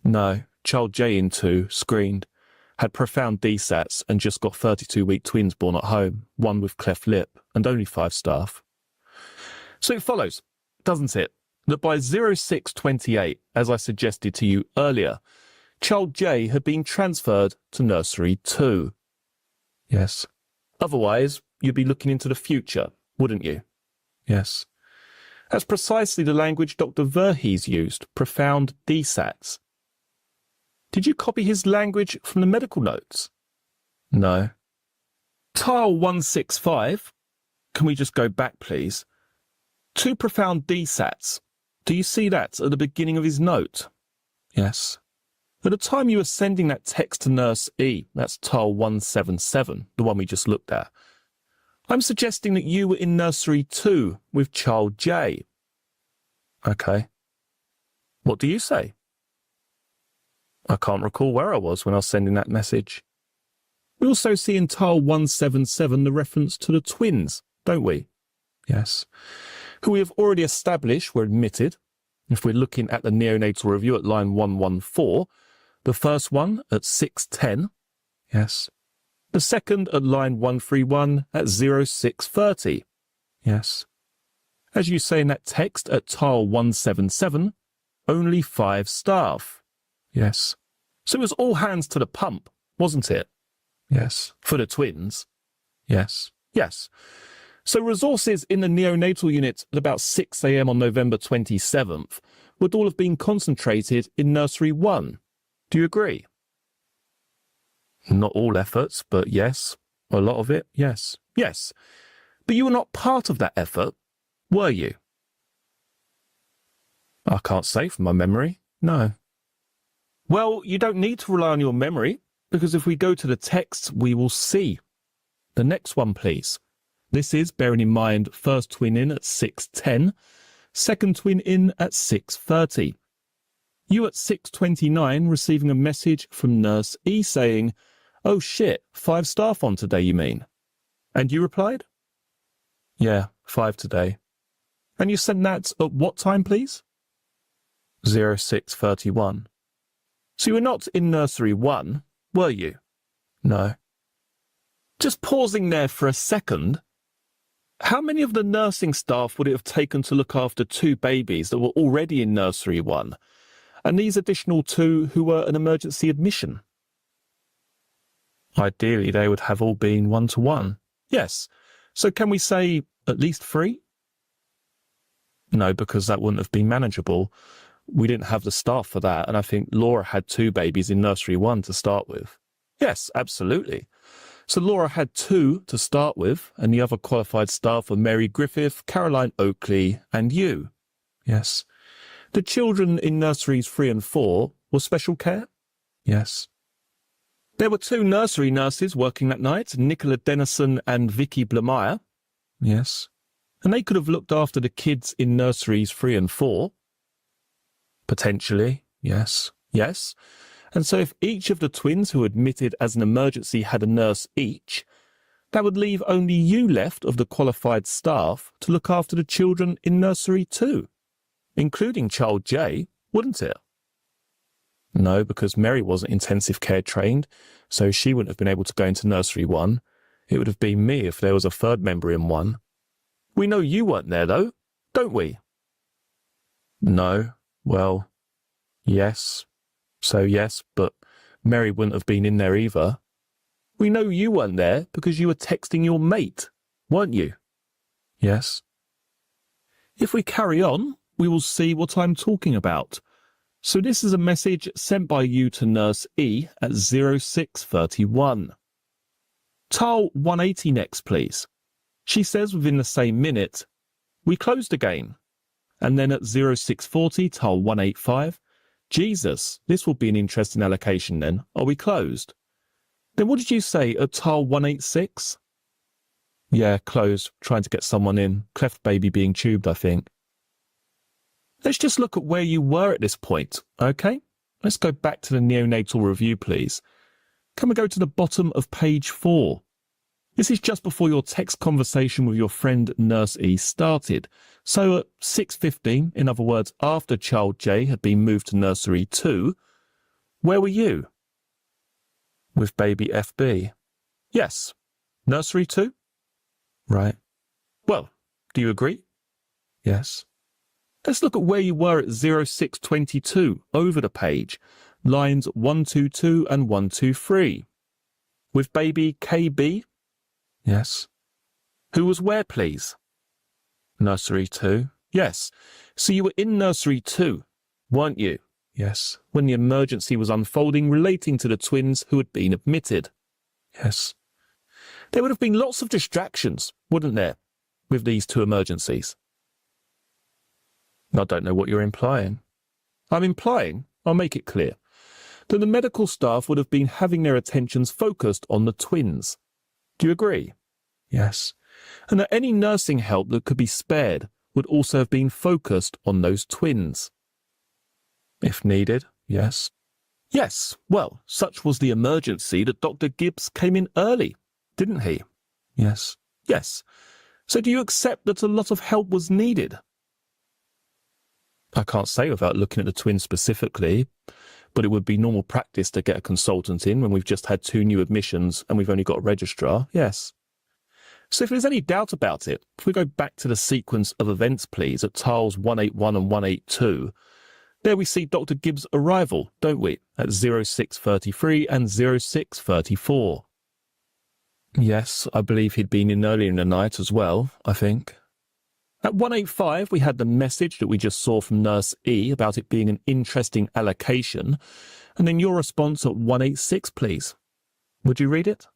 No, child J in 2, screened. Had profound desats and just got 32-week twins born at home, one with cleft lip and only 5 staff. So it follows, doesn't it, that by 0628, as I suggested to you earlier, child J had been transferred to nursery 2. Yes. Otherwise, you'd be looking into the future, wouldn't you? Yes. That's precisely the language Dr. Verhees used, profound desats. Did you copy his language from the medical notes? No. Tile 165. Can we just go back, please? 2 profound desats. Do you see that at the beginning of his note? Yes. At the time you were sending that text to Nurse E, that's tile 177, the one we just looked at, I'm suggesting that you were in nursery 2 with child J. Okay. What do you say? I can't recall where I was when I was sending that message. We also see in tile 177 the reference to the twins, don't we? Yes. Who we have already established were admitted. If we're looking at the neonatal review at line 114, the first one at 610. Yes. The second at line 131 at 0630. Yes. As you say in that text at tile 177, only 5 staff. Yes. So it was all hands to the pump, wasn't it? Yes. For the twins. Yes. Yes. So resources in the neonatal unit at about 6 a.m. on November 27th would all have been concentrated in Nursery 1. Do you agree? Not all efforts, but yes. A lot of it, yes. Yes. But you were not part of that effort, were you? I can't say from my memory, no. Well, you don't need to rely on your memory, because if we go to the text, we will see. The next one, please. This is, bearing in mind, first twin in at 6:10, second twin in at 6:30. You at 6:29 receiving a message from Nurse E saying, "Oh shit, 5 staff on today, you mean?" And you replied? Yeah, 5 today. And you sent that at what time, please? 06:31. So you were not in Nursery 1, were you? No. Just pausing there for a second, how many of the nursing staff would it have taken to look after 2 babies that were already in Nursery 1, and these additional 2 who were an emergency admission? Ideally, they would have all been 1-to-1. Yes. So can we say at least 3? No, because that wouldn't have been manageable. We didn't have the staff for that, and I think Laura had 2 babies in Nursery 1 to start with. Yes, absolutely. So Laura had 2 to start with, and the other qualified staff were Mary Griffith, Caroline Oakley, and you. Yes. The children in Nurseries 3 and 4 were special care? Yes. There were 2 nursery nurses working that night, Nicola Dennison and Vicky Blameyer. Yes. And they could have looked after the kids in Nurseries 3 and 4. Potentially, yes. Yes. And so if each of the twins who admitted as an emergency had a nurse each, that would leave only you left of the qualified staff to look after the children in Nursery 2, including child J, wouldn't it? No, because Mary wasn't intensive care trained, so she wouldn't have been able to go into Nursery 1. It would have been me if there was a 3rd member in 1. We know you weren't there, though, don't we? No. Well, yes. So yes, but Mary wouldn't have been in there either. We know you weren't there because you were texting your mate, weren't you? Yes. If we carry on, we will see what I'm talking about. So this is a message sent by you to Nurse E at 06:31. Tile 180 next, please. She says within the same minute, "We closed again." And then at 06:40, tile 185, "Jesus, this will be an interesting allocation then. Are we closed?" Then what did you say at tile 186? Yeah, closed, trying to get someone in. Cleft baby being tubed, I think. Let's just look at where you were at this point, okay? Let's go back to the neonatal review, please. Can we go to the bottom of page 4? This is just before your text conversation with your friend Nurse E started. So at 6:15, in other words, after child J had been moved to Nursery 2, where were you? With baby FB. Yes. Nursery 2? Right. Well, do you agree? Yes. Let's look at where you were at 06:22, over the page, lines 122 and 123. With baby KB? Yes. Who was where, please? Nursery 2. Yes. So you were in Nursery 2, weren't you? Yes. When the emergency was unfolding relating to the twins who had been admitted. Yes. There would have been lots of distractions, wouldn't there, with these 2 emergencies? I don't know what you're implying. I'm implying, I'll make it clear, that the medical staff would have been having their attentions focused on the twins. Do you agree? Yes. And that any nursing help that could be spared would also have been focused on those twins. If needed, yes. Yes, well, such was the emergency that Dr. Gibbs came in early, didn't he? Yes. Yes. So do you accept that a lot of help was needed? I can't say without looking at the twins specifically, but it would be normal practice to get a consultant in when we've just had 2 new admissions and we've only got a registrar, yes. So if there's any doubt about it, if we go back to the sequence of events, please, at tiles 181 and 182, there we see Dr. Gibbs' arrival, don't we, at 06:33 and 06:34. Yes, I believe he'd been in earlier in the night as well, I think. At 185, we had the message that we just saw from Nurse E about it being an interesting allocation, and then your response at 186, please. Would you read it?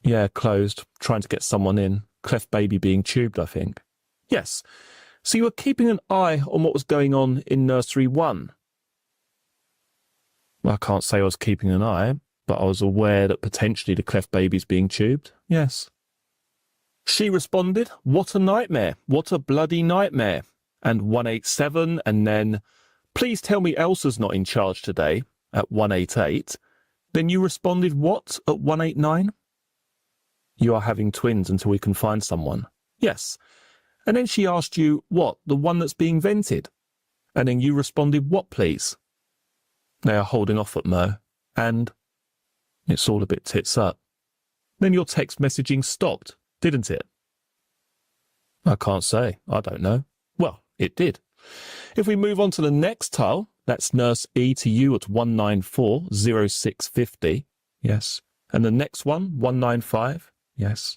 Yeah, closed, trying to get someone in. Cleft baby being tubed, I think. Yes. So you were keeping an eye on what was going on in Nursery 1? Well, I can't say I was keeping an eye, but I was aware that potentially the cleft baby's being tubed. Yes. She responded, what a nightmare, what a bloody nightmare. And 187, and then, please tell me Elsa's not in charge today, at 188. Then you responded, what, at 189? You are having twins until we can find someone. Yes. And then she asked you, what, the one that's being vented? And then you responded, what, please? They are holding off at Mo, and it's all a bit tits up. Then your text messaging stopped, didn't it? I can't say. I don't know. Well, it did. If we move on to the next tile, that's Nurse E to you at 1940650. Yes. And the next one, 195. Yes.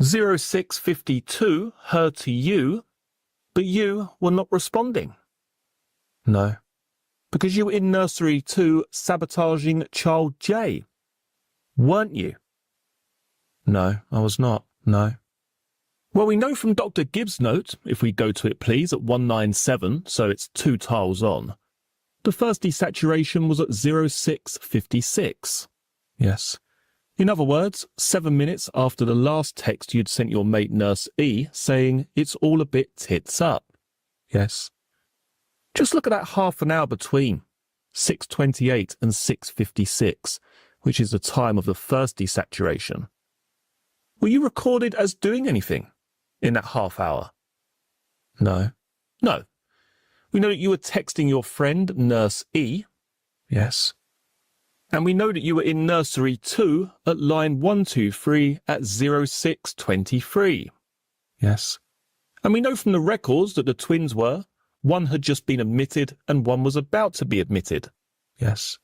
0652, her to you, but you were not responding. No. Because you were in Nursery 2 sabotaging child J. Weren't you? No, I was not. No. Well, we know from Dr. Gibbs' note, if we go to it please, at 197, so it's 2 tiles on, the first desaturation was at 0656. Yes. In other words, 7 minutes after the last text you'd sent your mate Nurse E saying it's all a bit tits up. Yes. Just look at that half an hour between 6:28 and 6:56, which is the time of the first desaturation. Were you recorded as doing anything in that half hour? No. No. We know that you were texting your friend, Nurse E. Yes. And we know that you were in Nursery 2 at line 123 at 0623. Yes. And we know from the records that the twins were, one had just been admitted and one was about to be admitted. Yes.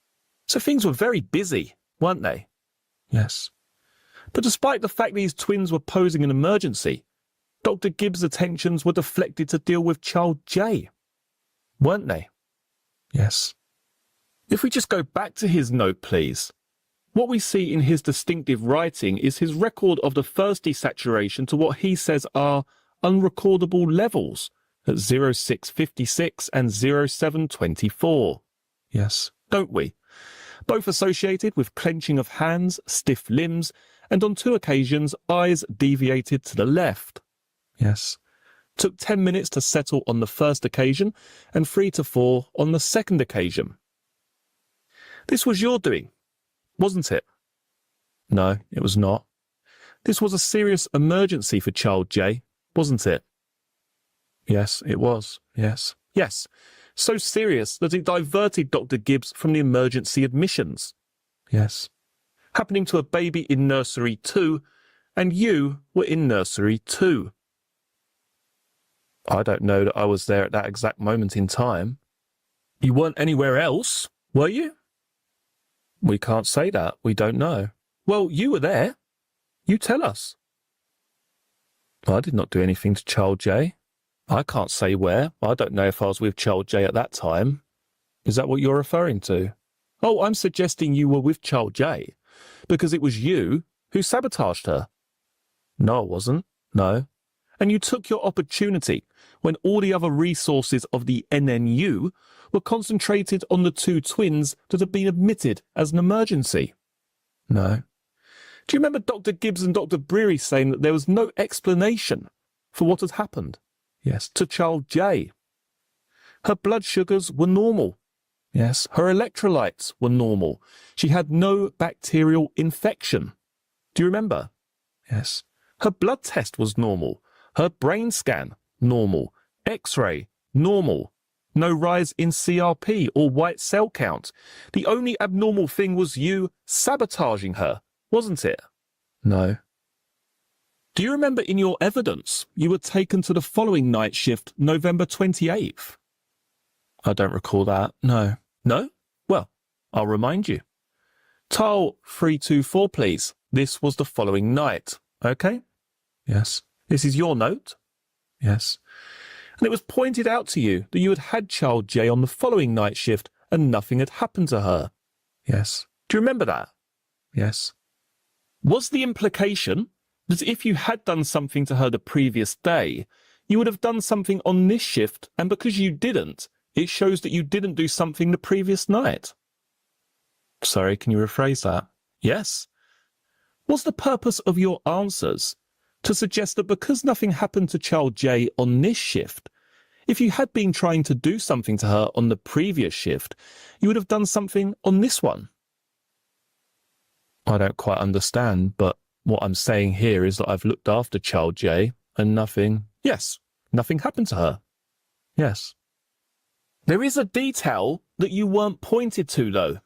So things were very busy, weren't they? Yes. But despite the fact these twins were posing an emergency, Dr. Gibbs' attentions were deflected to deal with child J, weren't they? Yes. If we just go back to his note, please. What we see in his distinctive writing is his record of the first desaturation to what he says are unrecordable levels at 0656 and 0724. Yes, don't we? Both associated with clenching of hands, stiff limbs, and on 2 occasions, eyes deviated to the left. Yes. Took 10 minutes to settle on the first occasion, and 3 to 4 on the second occasion. This was your doing, wasn't it? No, it was not. This was a serious emergency for child J, wasn't it? Yes, it was. Yes. Yes. So serious that it diverted Dr. Gibbs from the emergency admissions. Yes. Happening to a baby in Nursery 2, and you were in Nursery 2. I don't know that I was there at that exact moment in time. You weren't anywhere else, were you? We can't say that. We don't know. Well, you were there. You tell us. I did not do anything to child J. I can't say where. I don't know if I was with child J at that time. Is that what you're referring to? Oh, I'm suggesting you were with child J, because it was you who sabotaged her. No, I wasn't. No. And you took your opportunity when all the other resources of the NNU were concentrated on the 2 twins that had been admitted as an emergency. No. Do you remember Dr. Gibbs and Dr. Breary saying that there was no explanation for what had happened? Yes, to child J. Her blood sugars were normal. Yes, her electrolytes were normal. She had no bacterial infection. Do you remember? Yes. Her blood test was normal. Her brain scan, normal. X-ray, normal. No rise in CRP or white cell count. The only abnormal thing was you sabotaging her, wasn't it? No. Do you remember in your evidence you were taken to the following night shift, November 28th? I don't recall that, no. No? Well, I'll remind you. Tile 324, please. this was the following night. Okay? Yes. This is your note. Yes. And it was pointed out to you that you had had child J on the following night shift and nothing had happened to her. Yes. Do you remember that? Yes. Was the implication that if you had done something to her the previous day, you would have done something on this shift, and because you didn't, it shows that you didn't do something the previous night? Sorry, can you rephrase that? Yes. Was the purpose of your answers to suggest that because nothing happened to child J on this shift, if you had been trying to do something to her on the previous shift, you would have done something on this one? I don't quite understand, but what I'm saying here is that I've looked after child J and nothing happened to her. Yes. There is a detail that you weren't pointed to, though.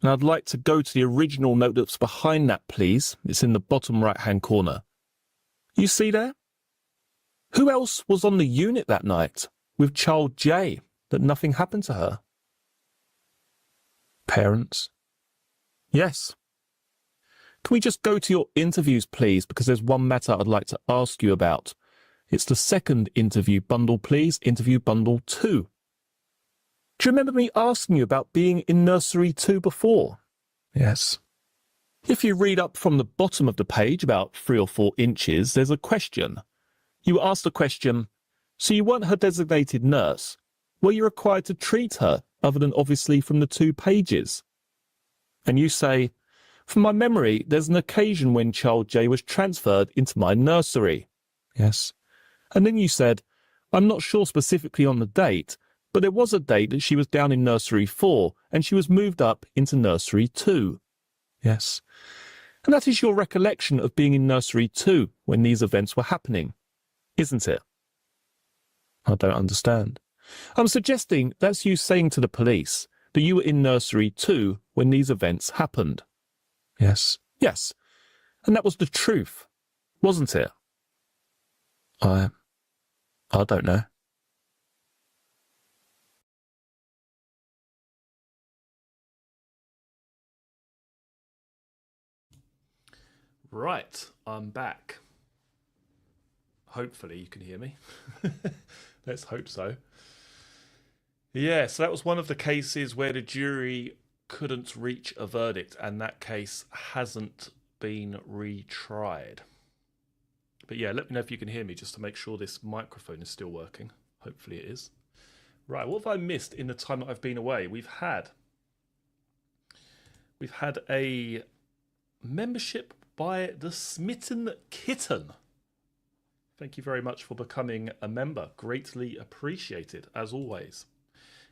And I'd like to go to the original note that's behind that, please. It's in the bottom right-hand corner. You see there? Who else was on the unit that night with child J that nothing happened to her? Parents? Yes. Can we just go to your interviews, please, because there's one matter I'd like to ask you about. It's the second interview bundle, please, interview bundle 2. Do you remember me asking you about being in nursery 2 before? Yes. If you read up from the bottom of the page, about 3 or 4 inches, there's a question. You asked the question, so you weren't her designated nurse. Were you required to treat her, other than obviously from the 2 pages? And you say, from my memory, there's an occasion when child J was transferred into my nursery. Yes. And then you said, I'm not sure specifically on the date, but there was a date that she was down in nursery 4 and she was moved up into nursery 2. Yes. And that is your recollection of being in nursery 2 when these events were happening, isn't it? I don't understand. I'm suggesting that's you saying to the police that you were in nursery 2 when these events happened. Yes. Yes. And that was the truth, wasn't it? I don't know. Right, I'm back. Hopefully you can hear me. Let's hope so. Yeah, so that was one of the cases where the jury couldn't reach a verdict, and that case hasn't been retried. But yeah, let me know if you can hear me just to make sure this microphone is still working. Hopefully it is. Right, what have I missed in the time that I've been away? We've had a membership by the Smitten Kitten. Thank you very much for becoming a member. Greatly appreciated, as always.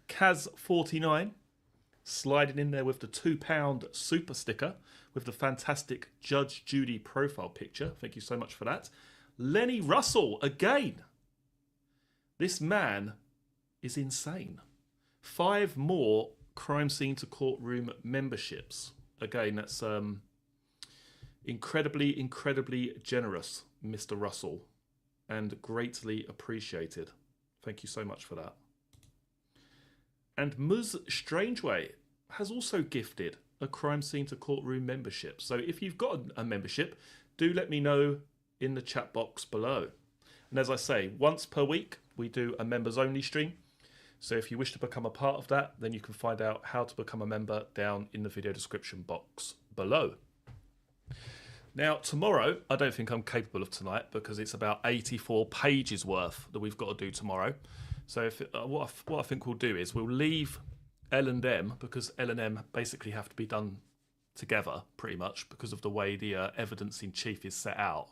Kaz49, sliding in there with the £2 super sticker with the fantastic Judge Judy profile picture. Thank you so much for that. Lenny Russell, again. This man is insane. 5 more crime scene to courtroom memberships. Again, that's incredibly generous, Mr. Russell, and greatly appreciated. Thank you so much for that. And Ms. Strangeway has also gifted a crime scene to courtroom membership. So if you've got a membership, do let me know in the chat box below. And as I say, once per week, we do a members only stream. So if you wish to become a part of that, then you can find out how to become a member down in the video description box below. Now, tomorrow, I don't think I'm capable of tonight because it's about 84 pages worth that we've got to do tomorrow. So what I think we'll do is we'll leave L&M, because L&M basically have to be done together pretty much because of the way the evidence in chief is set out.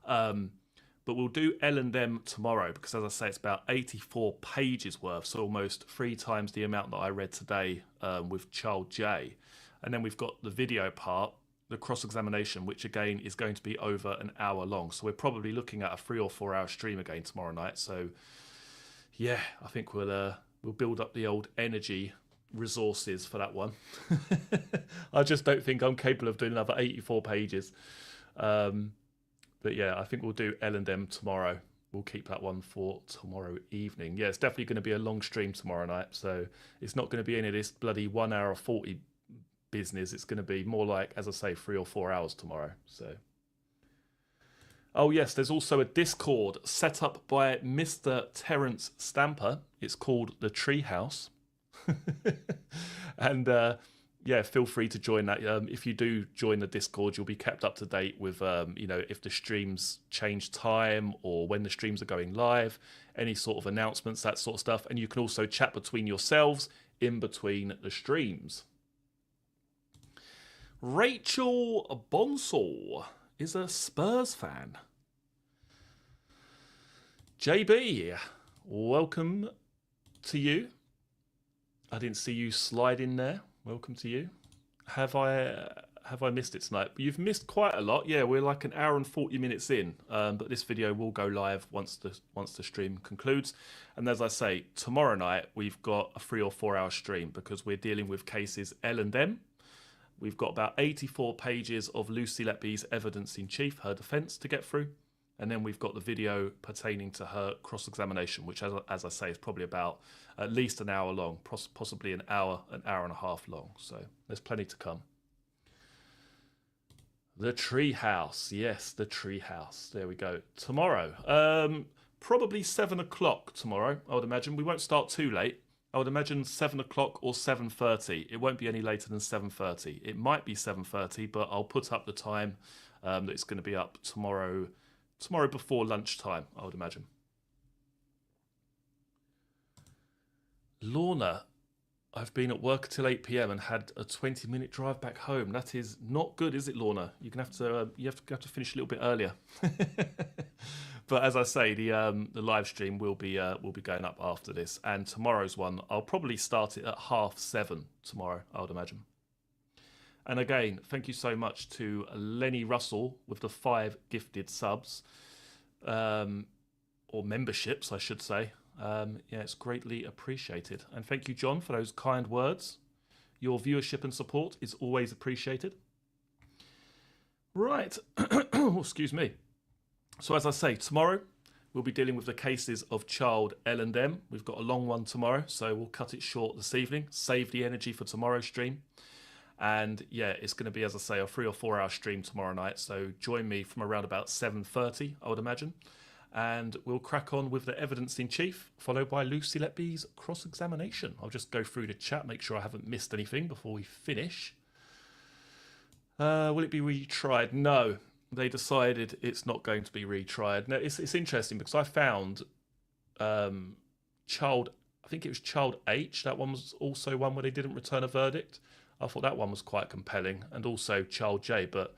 But we'll do L&M tomorrow because, as I say, it's about 84 pages worth, so almost 3 times the amount that I read today with Child J. And then we've got the video part, the cross-examination, which again is going to be over an hour long. So we're probably looking at a 3 or 4 hour stream again tomorrow night. So yeah, I think we'll build up the old energy resources for that one. I just don't think I'm capable of doing another 84 pages. But yeah, I think we'll do L&M tomorrow. We'll keep that one for tomorrow evening. Yeah, it's definitely going to be a long stream tomorrow night. So it's not going to be any of this bloody 1 hour 40 business. It's going to be more like, as I say, 3 or 4 hours tomorrow. So, oh yes, there's also a Discord set up by Mr. Terence Stamper. It's called the Treehouse. And yeah, feel free to join that. If you do join the Discord, you'll be kept up to date with, you know, if the streams change time or when the streams are going live, any sort of announcements, that sort of stuff. And you can also chat between yourselves in between the streams. Rachel Bonsall is a Spurs fan. JB, welcome to you. I didn't see you slide in there. Welcome to you. Have I missed it tonight? You've missed quite a lot. Yeah, we're like an hour and 40 minutes in. But this video will go live once the stream concludes. And as I say, tomorrow night we've got a 3 or 4 hour stream because we're dealing with cases L&M. We've got about 84 pages of Lucy Letby's evidence in chief, her defence, to get through. And then we've got the video pertaining to her cross-examination, which, as I say, is probably about at least an hour long, possibly an hour and a half long. So there's plenty to come. The Treehouse. Yes, the Treehouse. There we go. Tomorrow. Probably 7 o'clock tomorrow, I would imagine. We won't start too late. I would imagine 7 o'clock or 7:30. It won't be any later than 7:30. It might be 7:30, but I'll put up the time that it's going to be up tomorrow before lunchtime, I would imagine. Lorna, I've been at work till 8 p.m. and had a 20-minute drive back home. That is not good, is it, Lorna? You're gonna have to finish a little bit earlier. But as I say, the live stream will be going up after this, and tomorrow's one I'll probably start it at 6:30 tomorrow, I would imagine. And again, thank you so much to Lenny Russell with the 5 gifted subs, or memberships, I should say. Yeah, it's greatly appreciated. And thank you, John, for those kind words. Your viewership and support is always appreciated. Right. Excuse me. So as I say, tomorrow we'll be dealing with the cases of child L&M. We've got a long one tomorrow, so we'll cut it short this evening. Save the energy for tomorrow's stream. And yeah, it's going to be, as I say, a 3 or 4 hour stream tomorrow night. So join me from around about 7:30, I would imagine. And we'll crack on with the evidence in chief, followed by Lucy Letby's cross-examination. I'll just go through the chat, make sure I haven't missed anything before we finish. Will it be retried? No, they decided it's not going to be retried. Now, it's interesting because I found I think it was Child H. That one was also one where they didn't return a verdict. I thought that one was quite compelling, and also Child J. But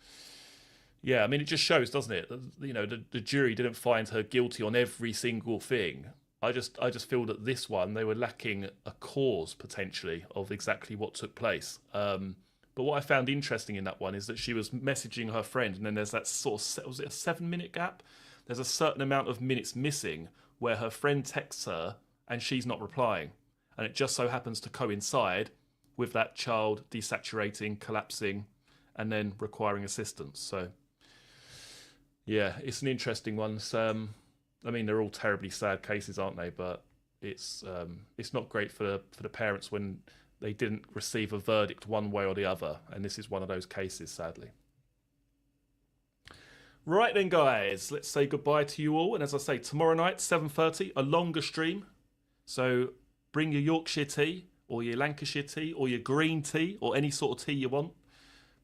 yeah, I mean, it just shows, doesn't it? You know, the jury didn't find her guilty on every single thing. I just feel that this one, they were lacking a cause potentially of exactly what took place. But what I found interesting in that one is that she was messaging her friend, and then there's that sort of, was it a 7-minute gap? There's a certain amount of minutes missing where her friend texts her and she's not replying, and it just so happens to coincide with that child desaturating, collapsing, and then requiring assistance. So yeah, it's an interesting one. I mean, they're all terribly sad cases, aren't they? But it's not great for the parents when they didn't receive a verdict one way or the other, and this is one of those cases, sadly. Right then, guys, let's say goodbye to you all. And as I say, tomorrow night, 7:30, a longer stream. So bring your Yorkshire tea, or your Lancashire tea, or your green tea, or any sort of tea you want.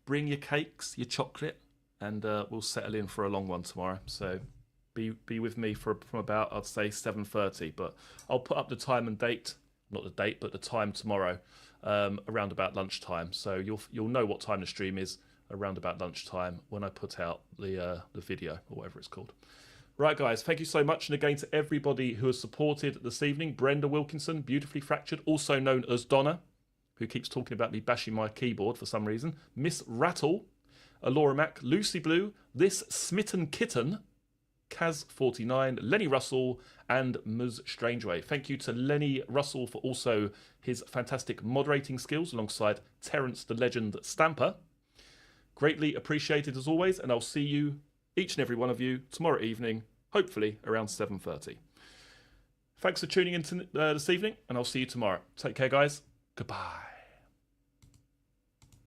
Bring your cakes, your chocolate, and we'll settle in for a long one tomorrow. So be with me from about, I'd say, 7:30. But I'll put up the time and date, not the date, but the time tomorrow, around about lunchtime. So you'll know what time the stream is around about lunchtime when I put out the video, or whatever it's called. Right, guys, thank you so much. And again, to everybody who has supported this evening, Brenda Wilkinson, Beautifully Fractured, also known as Donna, who keeps talking about me bashing my keyboard for some reason, Miss Rattle, Alora Mack, Lucy Blue, This Smitten Kitten, Kaz49, Lenny Russell, and Ms. Strangeway. Thank you to Lenny Russell for also his fantastic moderating skills alongside Terence the Legend Stamper. Greatly appreciated as always, and I'll see you, each and every one of you, tomorrow evening, hopefully around 7:30. Thanks for tuning in this evening, and I'll see you tomorrow. Take care, guys. Goodbye.